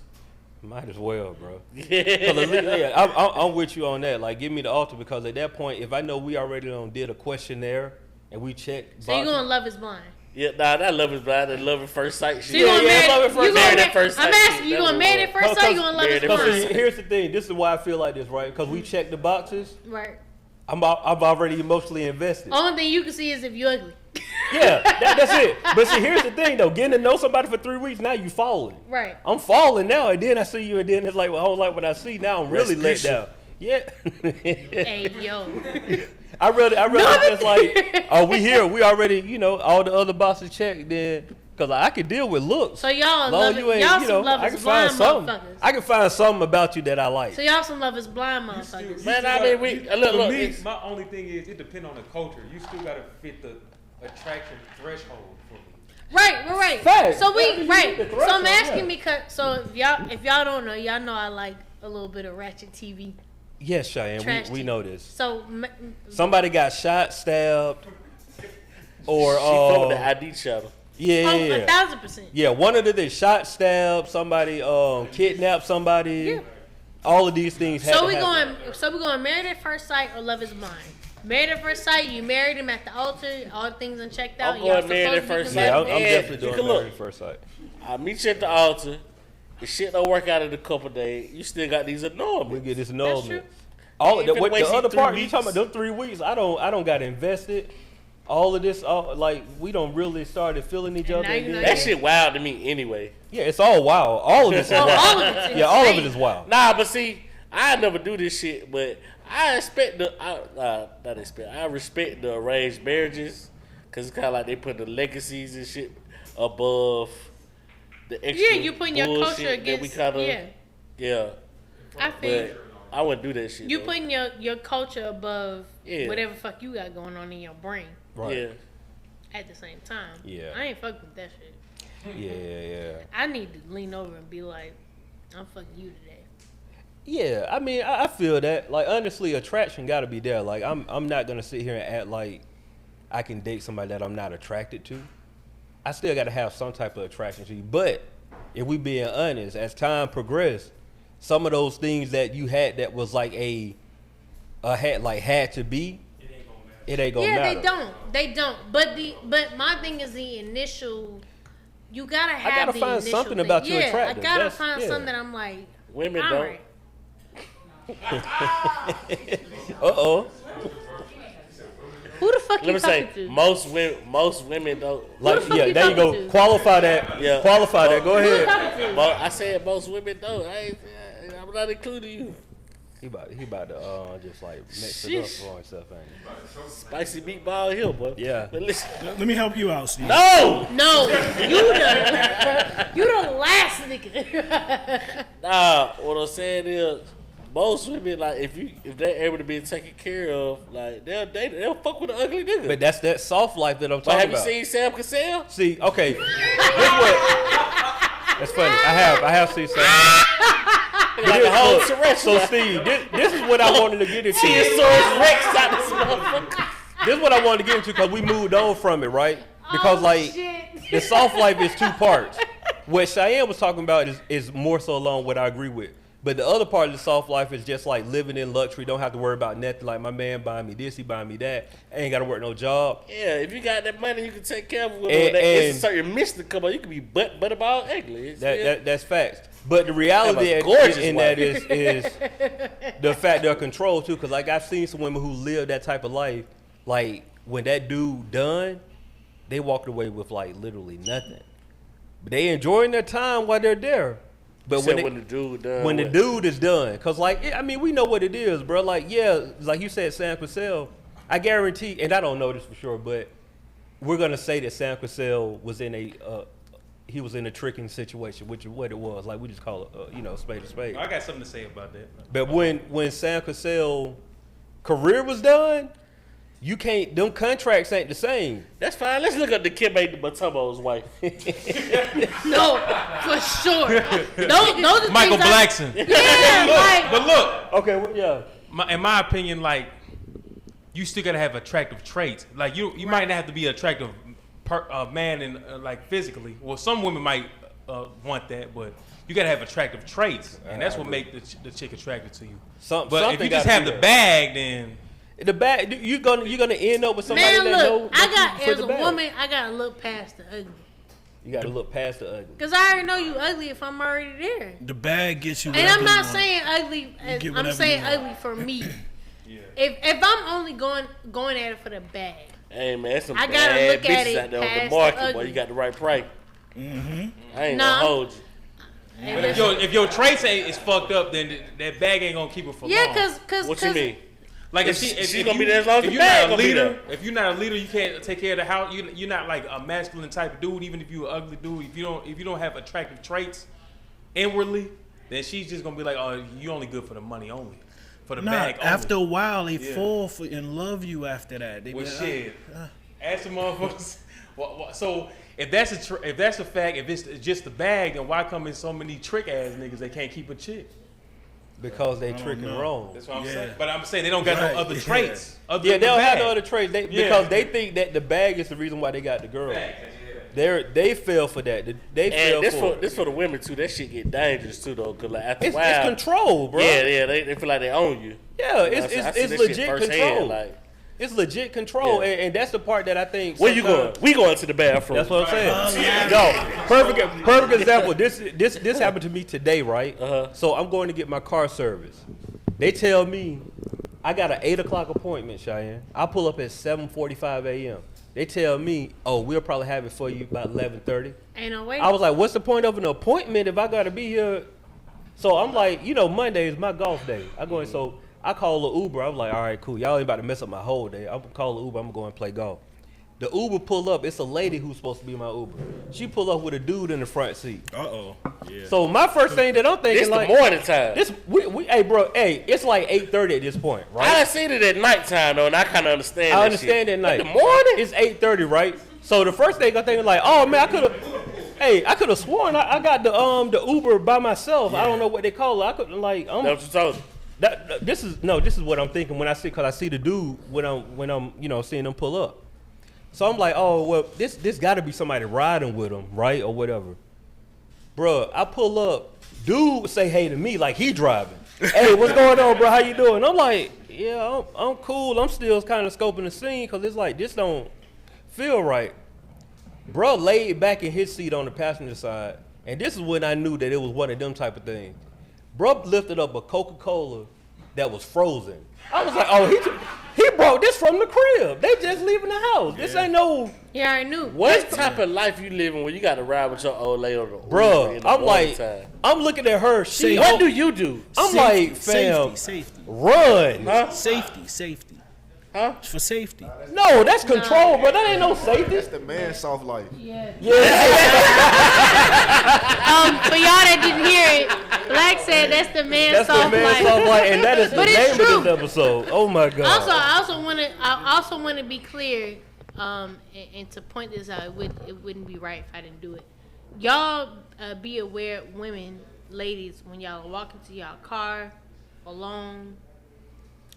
Might as well, bro. Yeah. I'm with you on that. Like, give me the altar, because at that point, if I know we already did a questionnaire and we checked. So you gonna Love Is Blind? Yeah, nah, that love is blind and love at first sight. So you gonna marry at first sight. I'm asking you, gonna marry at first sight? You gonna Love Is Blind? Here's the thing. This is why I feel like this, right? Because we checked the boxes. Right. I'm already emotionally invested. Only thing you can see is if you're ugly. Yeah, that's it. But see, here's the thing, though. Getting to know somebody for 3 weeks, now you falling. Right. I'm falling now, and then I see you, and then it's like, well, I don't like what I see. Now I'm really let down. Yeah. Hey, yo. I really just like, oh, we here. We already, all the other boxes checked. Then, because I can deal with looks. So y'all Long love you ain't, y'all some Love I Is can Blind find something. motherfuckers. I can find something about you that I like. So y'all some Love Is Blind motherfuckers. Man, I mean, look, For me, it's- my only thing is it depends on the culture. You still gotta fit the attraction threshold for me. Right. Facts. So Yeah, you right. need the So I'm threshold, asking yeah. because if y'all don't know, y'all know I like a little bit of ratchet TV. Yes, Cheyenne, Trash we TV. know this. So Somebody got shot, stabbed, or she phoned the ID channel. yeah. 1,000%. Yeah, one of the shot, stabbed, somebody kidnapped somebody. Yeah. All of these things had So to we happen. going Married at First Sight or Love Is Blind? Married at First Sight, you married him at the altar, all the things unchecked out. I'm going Married at First Sight. Yeah, I'm And definitely you doing can married look. at first sight. I meet you at the altar. If shit don't work out in a couple days, you still got these We annoyances. get this true. annulment. All You the, ain't finna what, waste the other these 3 part you weeks. talking about? Those 3 weeks, I don't got invested. All of this, like we don't really started feeling each And other. now and you know then- That shit wild to me anyway. yeah, it's all wild. All of this is Well, wild. all of it's Yeah, all of it insane. is wild. Nah, but see, I never do this shit, but I respect I respect the arranged marriages, cause it's kind of like they put the legacies and shit above the extra. Yeah, you putting your bullshit culture that we against. kinda, yeah. I feel But I wouldn't do that shit. you though. putting your culture above Yeah. whatever fuck you got going on in your brain Right. Yeah. at the same time. Yeah. I ain't fucking with that shit. Yeah. I need to lean over and be like, I'm fucking you today. Yeah, I mean, I feel that. Like, honestly, attraction got to be there. Like, I'm not gonna sit here and act like I can date somebody that I'm not attracted to. I still got to have some type of attraction to you. But if we being honest, as time progressed, some of those things that you had that was like had to be, it ain't gonna matter. They don't. But my thing is the initial. You gotta have. gotta the find initial something thing. about you yeah, attractive. I gotta That's- find yeah. something that I'm like. Women all don't. right. Uh-oh. Who the fuck Let you me talking say, to? most women don't. Like, the fuck yeah, you there you go. talking to? Qualify that. Yeah. Qualify that. Go Who you ahead. talking to? Well, I said most women don't. I'm not including you. He about to just like mix it Sheesh. up for himself, ain't he? Spicy meatball here, boy. Yeah. But listen, Let me help you out, Steve. no. No, you the last nigga. Nah, what I'm saying is, most women, like, if they're able to be taken care of, like, they'll fuck with an ugly nigga. But that's that soft life that I'm But talking have you about. seen Sam Cassell? See, okay, this what. That's funny. I have seen Sam. Like the whole Look, tarantula. so Steve, this is what I wanted to get into. Tyrannosaurus Rex out this motherfucker. This is what I wanted to get into because we moved on from it, right? Because the soft life is two parts. What Cheyenne was talking about is more so along what I agree with. But the other part of the soft life is just like living in luxury. Don't have to worry about nothing. Like my man buying me this, he buying me that. I ain't got to work no job. Yeah, if you got that money, you can take care of it. And It's a certain mission to come on. You can be but about ugly. That's facts. But the reality Have a gorgeous in that is the factor of control too. Because like I've seen some women who live that type of life. Like when that dude done, they walked away with like literally nothing. But they enjoying their time while they're there. But when the dude done, when the dude is done, cause like I mean we know what it is, bro. Like yeah, like you said, Sam Cassell. I guarantee, and I don't know this for sure, but we're gonna say that Sam Cassell was in a tricking situation, which is what it was. Like we just call it, spade a spade. I got something to say about that. But when Sam Cassell career was done, you can't. Them contracts ain't the same. That's fine. Let's look up the Kim Mutombo's wife. No, for sure. Those are Michael things Blackson. Yeah, like. But look, Okay, well, yeah. in my opinion, like you still gotta have attractive traits. Like you might not have to be an attractive man and like physically. Well, some women might want that, but you gotta have attractive traits, and that's what make the chick attracted to you. But if you just have the bag, then The bag, you're gonna end up with somebody Man, that look, as a woman, I gotta look past the ugly. You gotta look past the ugly. Cause I already know you ugly if I'm already there. The bag gets you. And I'm not you saying ugly. I'm saying ugly for me. yeah. If I'm only going at it for the bag, Hey man, some I gotta bad look at bitches it out there on past the the market, boy. ugly. You got the right price. Mm-hmm. I ain't Nah. gonna hold you. and But that's- if your traits is fucked up, then that bag ain't gonna keep her for yeah, long. cause What you mean? Like If she's she's gonna be there as long as if the you're bag not a gonna be leader, there. if you're not a leader, you can't take care of the house. You're not like a masculine type of dude. Even if you're an ugly dude, if you don't have attractive traits inwardly, then she's just gonna be like, oh, you only good for the money only, for the Nah, bag only. after a while, they Yeah. fall for and love you after that. They be Well, like, shit. Ask the motherfuckers. So if that's a fact, if it's just the bag, then why come in so many trick ass niggas that can't keep a chick? Because they tricking know. wrong. That's what I'm Yeah. saying. But I'm saying they don't got Right, no other yeah. traits. Other Yeah, than they the don't have bag. no other traits. Yeah. Because they think that the bag is the reason why they got the girl. They fell for that. They fell And this for for this for the women too. That shit get dangerous too though, cause like after a it's while, control, bro. yeah, they feel like they own you. Yeah, You know what I'm saying? I see it's that shit legit firsthand, control. like- It's legit control, Yeah. and that's the part that I think. Where you going? sometimes- We going to the bathroom. That's what I'm saying. No, perfect example. This happened to me today, right? Uh-huh. So I'm going to get my car serviced. They tell me I got an 8:00 appointment, Cheyenne. I pull up at 7:45 a.m. They tell me, oh, we'll probably have it for you about 11:30. ain't no way. I was like, what's the point of an appointment if I got to be here? So I'm like, Monday is my golf day. I go in, so I call the Uber. I'm like, all right, cool. Y'all ain't about to mess up my whole day. I'm gonna call the Uber. I'm gonna go and play golf. The Uber pull up. It's a lady who's supposed to be my Uber. She pull up with a dude in the front seat. Yeah. So my first thing that I'm thinking It's like, the morning time. hey bro, it's like 8:30 at this point, I right? done seen it at nighttime though, and I kind of understand. I that understand shit. at night. In the morning, It's 8:30, right? So the first thing I'm thinking like, oh man, I could have sworn I got the Uber by myself. I don't know what they call it. I couldn't like that's what you told me. This is what I'm thinking when I see, because I see the dude when I'm seeing them pull up. So I'm like, oh well, this got to be somebody riding with him, right, or whatever. Bruh, I pull up, dude would say hey to me like he driving. Hey, what's going on, bro? How you doing? I'm like, yeah, I'm cool. I'm still kind of scoping the scene because it's like this don't feel right. Bro laid back in his seat on the passenger side, and this is when I knew that it was one of them type of things. Bro lifted up a Coca-Cola that was frozen. I was like, oh, he brought this from the crib. They just leaving the house. This ain't no. Yeah, I knew. What type of life you living when you got to ride with your old lady on the Uber Bruh, in the I'm morning like, time? I'm looking at her. What do you do? I'm like, fam, Safety. run. Huh? Safety. Huh? It's for safety. No, that's control, bro. That ain't no safety. That's the man soft life. Yeah. Yeah. For y'all that didn't hear it, Black said that's the man That's the soft man life. soft life, and that is the But it's name true. of this episode. Oh my god. Also, I also want to be clear, and to point this out, it wouldn't be right if I didn't do it. Y'all be aware, women, ladies, when y'all are walking to y'all car alone.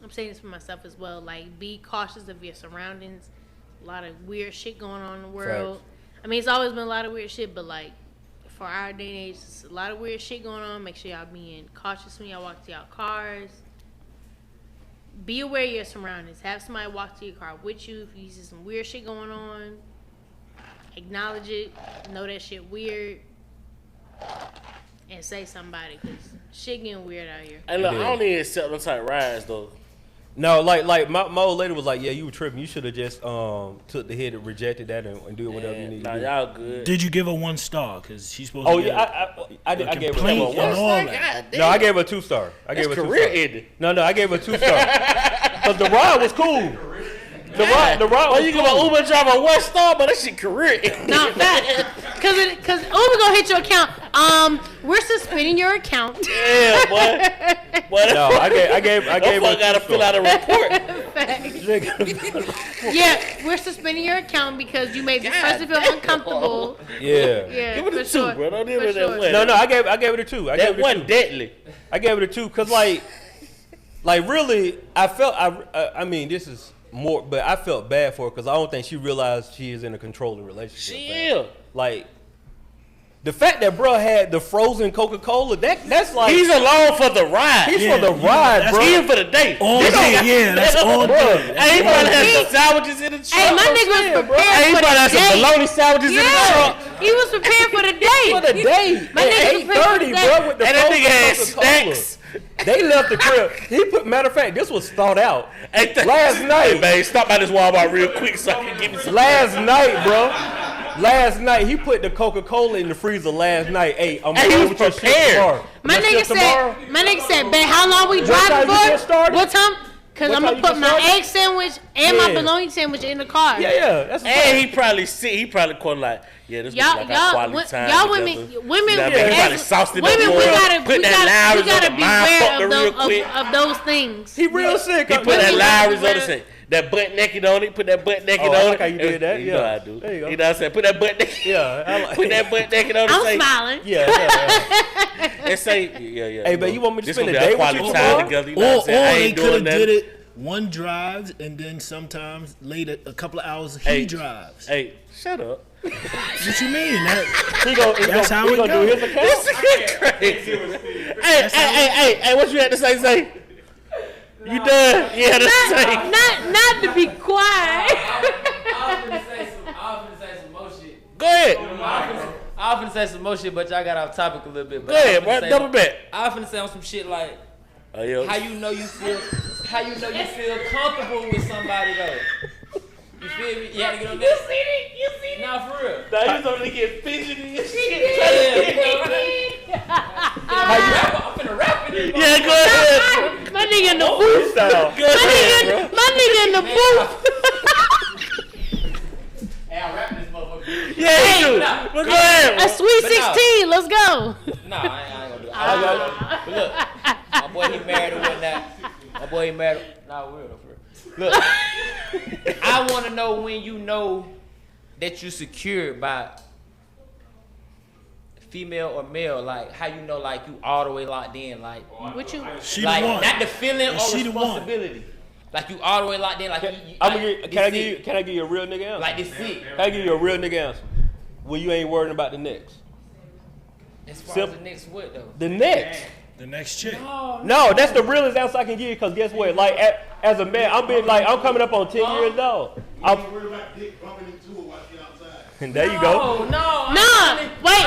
I'm saying this for myself as well. Like, be cautious of your surroundings. A lot of weird shit going on in the world. Facts. I mean, it's always been a lot of weird shit, but like, for our day and age, it's a lot of weird shit going on. Make sure y'all being cautious when y'all walk to y'all cars. Be aware of your surroundings. Have somebody walk to your car with you. If you see some weird shit going on, acknowledge it. Know that shit weird. And say somebody, because shit getting weird out here. Hey, look, I don't even accept them type rides, though. No, like my old lady was like, yeah, you were tripping. You should have just took the hit and rejected that and do whatever you need Nah, to do. y'all good. Did you give her 1 star? Because she's supposed Oh to get yeah, I did. I gave her complaint one. and all that. God damn. No, I gave her 2 star. I That's gave her 2 career star. ending. No, I gave her 2 star. Cause the ride was cool. The ride Oh, was you give cool. an Uber driver 1 star, but that shit career ending. Not fact. Cause Uber gonna hit your account. We're suspending your account. Yeah, boy. No, I gave her. Gotta fill out a report. Yeah, we're suspending your account because you made this person feel uncomfortable. Yeah. Yeah, Give it for a 2, sure. bro. Don't give For it that sure. one. No, I gave it a 2. I That gave it a one 2. deadly. I gave it a 2 because like really, I felt I mean this is more, but I felt bad for her because I don't think she realized she is in a controlling relationship. Chill. Like the fact that bro had the frozen Coca-Cola, that's like He's along for the ride. he's for the ride, bro. He in for the day. all day. Yeah, that's all day. Hey, he probably had some sandwiches in the truck. Hey, my nigga was prepared Hey, he for probably had the some day. bologna sandwiches in the truck. Yeah, he was prepared for the day. For the day. My nigga prepared for the 8:30, day. bro, with the And that frozen nigga had Coca-Cola. snacks. They left the crib. Matter of fact, this was thought out. Hey, Last night. Hey, man, stop by this Walmart real quick so I can give you some. Last night, bro. Last night, he put the Coca-Cola in the freezer last night. Hey, I'm And he going was with your shit prepared. tomorrow. My Your nigga shit tomorrow? said, babe, how long we time driving you get for? started? What time? Because What I'm time going to you put get my started? egg sandwich and my Yeah. bologna sandwich in the car. Yeah. That's And he probably quote like, yeah, this was like our quality time. y'all together. women, You know what I mean? He probably sauced it up women, for we her, gotta put that Lowry's on the mind beware fucker real of quick. those things. He real sick. He put Women that gotta Lowry's on beware. the same. That butt naked on it. Put that butt naked Oh, on I it. like how you did that, You yeah. know how I do. There you go. You know what I'm saying? Put that butt naked. Yeah, I like Put that butt naked on it. I'm say, smiling. Yeah. And say, yeah. Hey, man, you want me to this spend gonna a be day our with you quality time tomorrow? together. You know what I'm Or saying? I they ain't could doing have nothing. did it. One drives, and then sometimes later, a couple of hours, he drives. Hey, shut up. What you mean? That's how he it gonna do goes. his account. Crazy. Hey, what you had to say? You done? You had to say. Not to be quiet. I was finna say some more shit. Go ahead. I was finna say some more shit, but y'all got off topic a little bit. But Go ahead, I was finna bro. say- Double back. I was finna say on some shit like Oh, yo. how you know you feel comfortable with somebody though. You feel me? You had to get on that. You seen it? Nah, for real. Now you starting to get fidgety and shit. I'm finna rap it. Yeah, go ahead. My nigga in the booth. Go ahead, bro. My nigga in the booth. Hey, I'm rapping this motherfucker. Yeah, you do. But go ahead, A bro. sweet But no. 16. Let's go. Nah, I ain't gonna do it. But look, my boy he married or whatnot. My boy he married. Nah, weird though, for real. Look, I want to know when you know that you secured by female or male. Like how you know, like you all the way locked in. Like, What you? She like the one. not the feeling or She the one. responsibility. Like you all the way locked in. Like you, Can like, I give you a real nigga answer? like this it. Can I give you a real nigga answer? Well, you ain't worrying about the next. As far as Simple. the next what though? The next. The next chick. No, that's the realest answer I can give you. Cause guess what? Like as a man, I'm coming up on 10 years old. I'm worried about dick bumping into it while she outside. And there you go. No. Wait.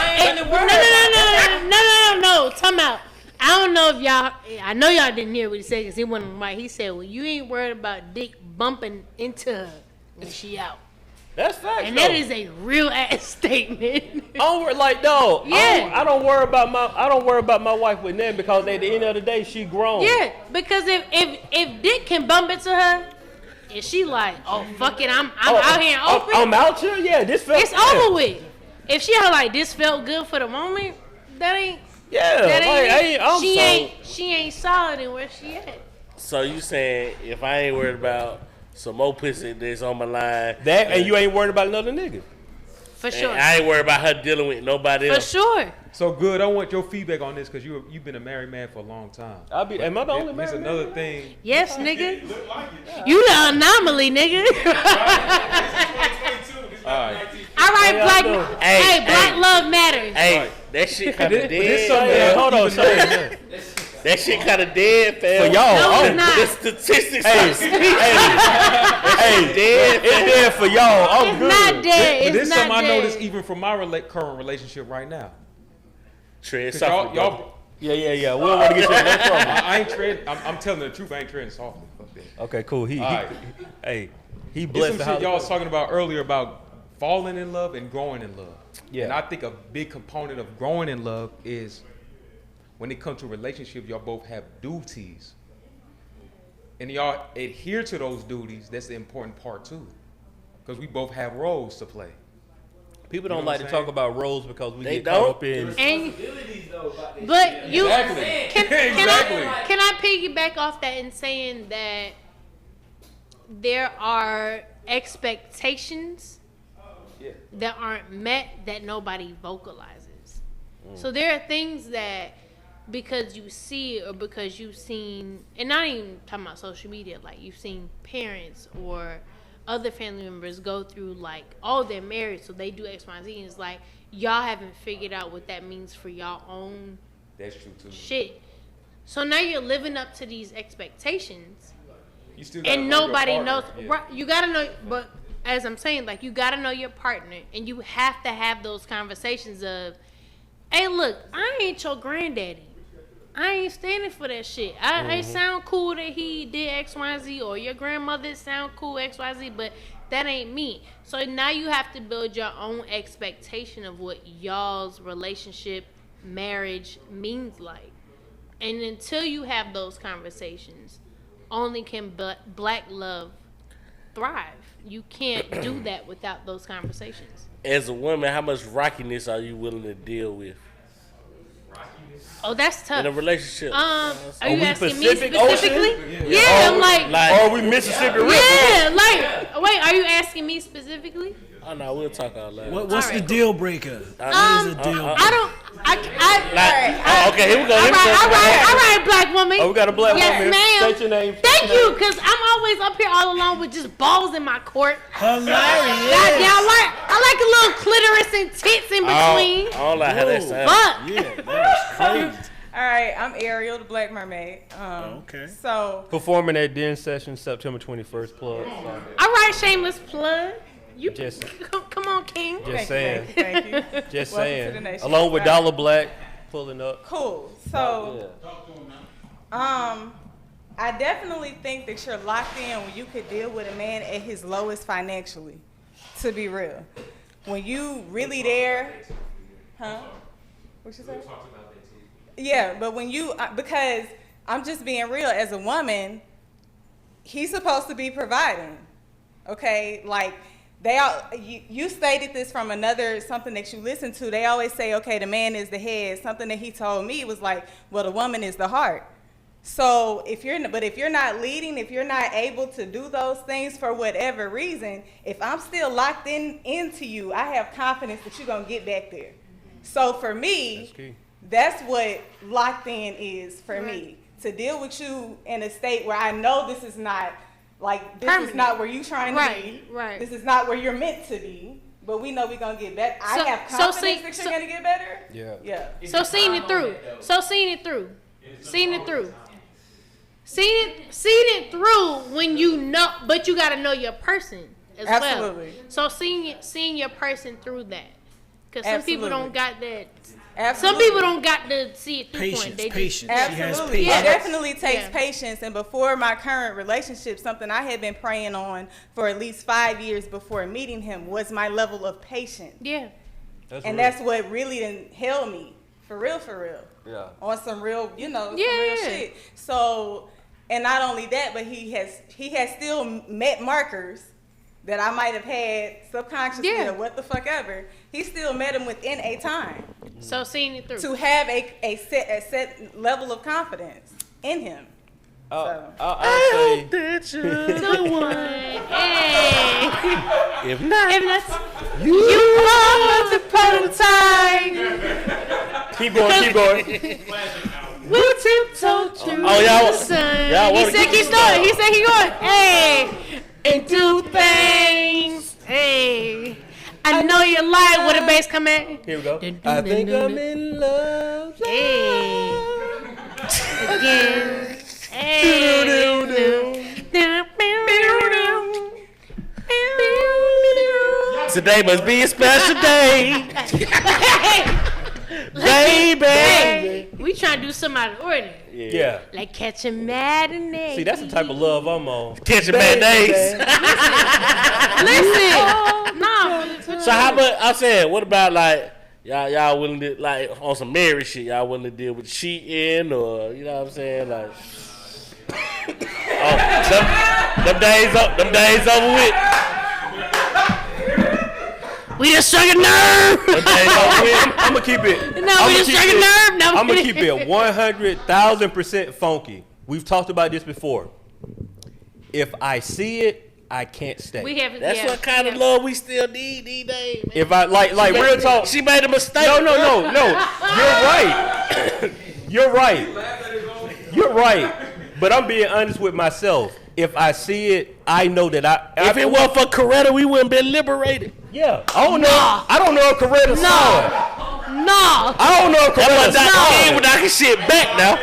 No. Time out. I don't know if y'all. I know y'all didn't hear what he said because he wasn't right. He said, "Well, you ain't worried about dick bumping into her when she out," That's facts. and that though. is a real ass statement. I don't worry, like no. Yeah. I don't worry about my wife with them because at the end of the day she grown. Yeah, because if Dick can bump into her, and she like, oh fuck it, I'm out here and open. I'm out here. Yeah, this felt. It's over with. If she had like this felt good for the moment, that ain't. Yeah, That ain't. I'm she so- ain't. She ain't solid in where she at. So you saying if I ain't worried about some more pussy that's on my line, that, and you ain't worried about another nigga. For and sure. I ain't worried about her dealing with nobody For else. sure. So good. I want your feedback on this because you've been a married man for a long time. Am I the only Here's man? another thing. Yes, nigga. You the anomaly, nigga. All right. All right, black. doing? Hey, black love matters. Hey, that shit kind of This dead. something Hey, else. hold on, Even say That shit kind of dead, fam. For y'all, No, oh, it's not. The statistics Hey, are speaking. hey, Dead, it's there for y'all. I'm It's good. not dead. But It's this is not something I dead. noticed even from my current relationship right now. Tread 'Cause softly, brother. y'all, Yeah. We don't want to get you in no trouble. I ain't treading. I'm telling the truth. I ain't treading softly. Fuck that. Okay, cool. He All right. hey, he It's blessed some the shit house. y'all was talking about earlier about falling in love and growing in love. Yeah. And I think a big component of growing in love is when it comes to relationships, y'all both have duties. And y'all adhere to those duties. That's the important part too. Because we both have roles to play. People You don't know like what to I'm talk about roles because we They get don't? caught up in. And, but you Exactly. Exactly. Can I piggyback off that in saying that there are expectations that aren't met that nobody vocalizes. So there are things that because you see it or because you've seen, and not even talking about social media, like you've seen parents or other family members go through like, oh, they're married, so they do X, Y, and Z, and it's like y'all haven't figured out what that means for y'all own That's true too. shit. So now you're living up to these expectations, You still gotta and know your nobody knows. partner. Yeah. Right, you gotta know, but as I'm saying, like you gotta know your partner, and you have to have those conversations of, hey, look, I ain't your granddaddy. I ain't standing for that shit. It sound cool that he did X, Y, and Z, or your grandmother sound cool X, Y, Z, but that ain't me. So now you have to build your own expectation of what y'all's relationship, marriage means like. And until you have those conversations, only can black love thrive. You can't do that without those conversations. As a woman, how much rockiness are you willing to deal with Oh, that's tough. in a relationship? Are Are you we asking me Pacific Ocean? specifically? Yeah, I'm like, Or are we Mississippi River? yeah, like, wait, are you asking me specifically? Oh no, we'll talk out loud. What's All the right. deal breaker? What is a deal breaker? I don't. Okay, here we go. All Here we go. all right, black woman. Oh, we got a black Yes, woman. ma'am. State your name. Thank you, cause I'm always up here all alone with just balls in my court. Hilarious. Goddamn, I like a little clitoris and tits in between. I don't like how that sounds. Fuck. Yeah, that's crazy. All right, I'm Ariel, the Black Mermaid. Okay. So Performing at Den Session September 21st. Plug. All right, shameless plug. You Just- come on, King. Just saying. thank you. Just Welcome saying. to the nation. Along with Right. Dollar Black pulling up. Cool. So, I definitely think that you're locked in when you could deal with a man at his lowest financially. To be real, when you really there, huh? What you say? Yeah, but when you because I'm just being real as a woman, he's supposed to be providing. Okay, like they all you stated this from something that you listen to. They always say, okay, the man is the head. Something that he told me was like, well, the woman is the heart. So if you're not leading, if you're not able to do those things for whatever reason, if I'm still locked into you, I have confidence that you're gonna get back there. So for me, That's key. that's what locked in is for me. To deal with you in a state where I know this is not like this Permanent. is not where you trying to Right, be. right. This is not where you're meant to be. But we know we're gonna get better. I So- have so confidence see- that so- you're gonna get better. Yeah. Yeah. So seeing it through. Seeing it through when you know, but you got to know your person as Absolutely. well. So seeing your person through that, because some people don't got that. Some Absolutely. people don't got to see it through Patience, point. They just- patience. She has Absolutely. patience. It definitely takes Yeah. patience. And before my current relationship, something I had been praying on for at least 5 years before meeting him was my level of patience. Yeah. And that's what really done held me. For real, for real. Yeah. On some real, some Yeah, real yeah. shit. So, And not only that, but he has still met markers that I might have had subconsciously or what the fuck ever. He still met him within a time. So seeing it through. To have a set level of confidence in him. I'll say that you're the one. Hey. If not, You are the prototype. keep going. We'll tiptoe through Oh, y'all- the sun. y'all He wanna said keep keep going. He said keep going. Hey. And do things. Hey. I know you like where the bass come at. Here we go. I think I'm in love. Hey. Again. Hey. today must be a special day, baby. Hey, we trying to do something out of the ordinary. Yeah. Like catching matinee. See, that's the type of love I'm on. Catching mayonnaise. Listen. No. So how about, I'm saying, what about like, y'all willing to, like, on some married shit, y'all willing to deal with cheating or, you know what I'm saying, like, oh, them days over with. We just struck a nerve. I'm gonna keep it. No, we just struck a nerve. No, I'm gonna keep it 100,000% funky. We've talked about this before. If I see it, I can't stay. We have. That's what kind of love we still need these days, man. If I like real talk, she made a mistake. No. You're right. You're right. But I'm being honest with myself. If I see it, I know that if it weren't for Coretta, we wouldn't been liberated. Yeah. I don't know. I don't know if Coretta saw it. No. I don't know if Coretta saw it. We're knocking shit back now.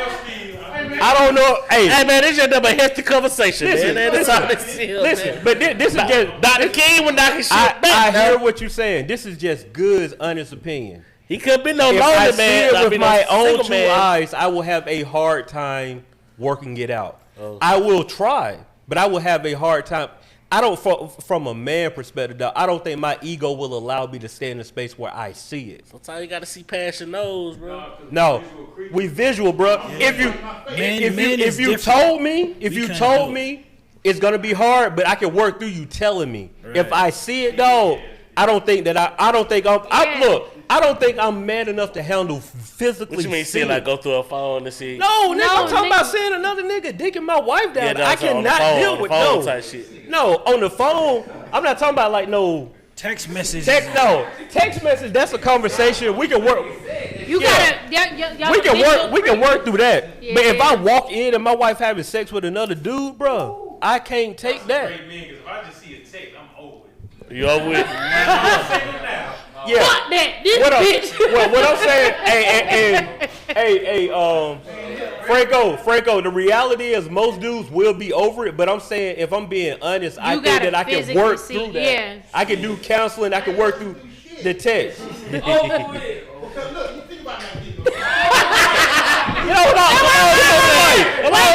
I don't know. Hey man, this just a hefty conversation, listen, man. That's all this is, listen, man. but this is just Dr. King was knocking shit back. I now. hear what you're saying. This is just Good's honest opinion. He could be no If longer, I man. see it with my own two man. eyes, I will have a hard time working it out. I will try, but I will have a hard time. I don't, from a man perspective, though, I don't think my ego will allow me to stay in a space where I see it. Sometimes you got to see past your nose, bro. No, we visual, bro. Yeah. If you told me, it's gonna be hard, but I can work through you telling me. Right. If I see it, though, I don't think I'm man enough to handle physically. What you mean, see, like go through a phone to see? No, nigga, I'm talking about seeing another nigga dicking my wife down. Yeah, I cannot deal with no type shit. No, on the phone. I'm not talking about like no text message. Text message. That's a conversation we can work. You gotta. Y'all We can work through that. Yeah. But if I walk in and my wife having sex with another dude, bro, I can't take that. Great man, 'cause if I just see a text, I'm over it. You over it? Yeah. Fuck that. This bitch. What I'm saying, hey, Franco, the reality is most dudes will be over it, but I'm saying if I'm being honest, I think that I can work through that. Yeah. I can do counseling, I can work through the text. Because look, you think about that. You know what I'm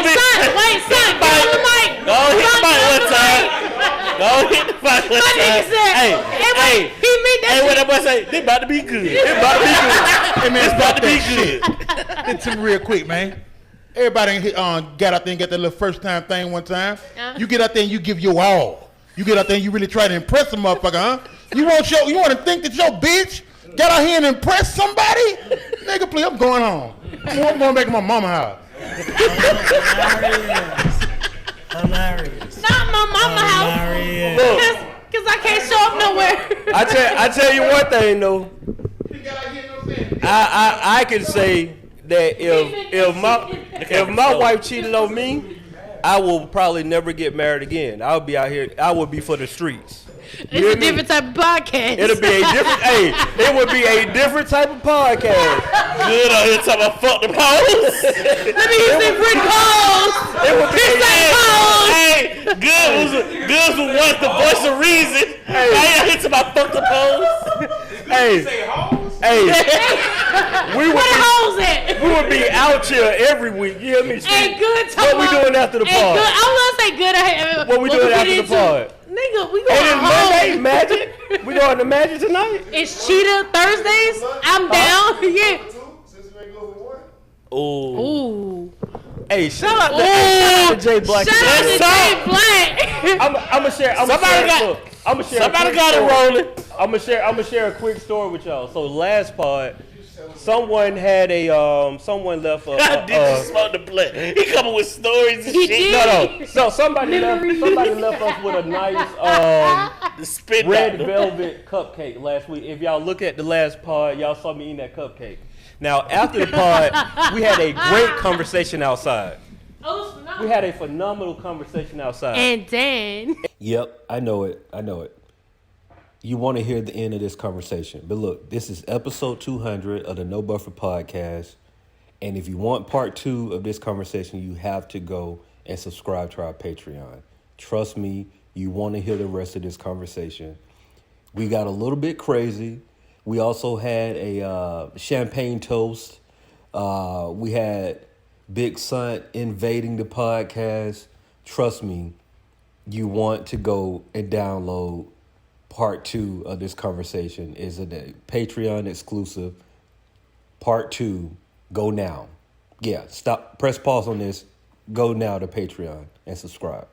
saying? Wait, son. Get on the mic. Go hit the mic one time. Go hit the mic one My time. nigga said, Hey, he mean that what that boy say? They about to be good. Hey man, It's about to be shit. Listen real quick, man. Everybody got out there and got that little first time thing one time. You get out there and you give your all. You get out there and you really try to impress a motherfucker, huh? You want to think that your bitch got out here and impress somebody? Nigga, please, I'm going home. I'm going back to my mama house. Hilarious. Not my mama house. Cause I can't show up nowhere. I tell you one thing though. I can say that if my wife cheated on me, I will probably never get married again. I'll be out here. I will be for the streets. It's a different type of podcast. It'll be a different. It would be a different type of podcast. Good on here talking about fuck the pose. Let me use them pretty pose. It would be Hey, good was once the voice of reason. Hey, I hit about fuck the pose. Hey, we would be out here every week. You hear me? Hey, good talk. What we doing after the pod? I was gonna say good. What we doing after the pod? Nigga, we It going is home. Monday, Magic. We going to Magic tonight? It's Cheetah Thursdays. I'm down. Yeah. Since we ain't go for one. Ooh. Ooh. Hey, shout out to Jay Black. Shout out to Jay Black. I'm gonna share. Somebody got it rolling. I'm gonna share a quick story with y'all. So last pod, someone had someone left I did smoke the blunt. He coming with stories and He shit. did. No. So somebody left us with a nice The spit red doctor. velvet cupcake last week. If y'all look at the last pod, y'all saw me eating that cupcake. Now after the pod, we had a great conversation outside. Oh, We had a phenomenal conversation outside. And then Yep, I know it. You want to hear the end of this conversation. But look, this is episode 200 of the No Buffer podcast. And if you want part 2 of this conversation, you have to go and subscribe to our Patreon. Trust me, you want to hear the rest of this conversation. We got a little bit crazy. We also had a champagne toast. We had Big Son invading the podcast. Trust me, you want to go and download part 2 of this conversation. Is a Patreon exclusive. Part 2, go now. Yeah, stop, press pause on this. Go now to Patreon and subscribe.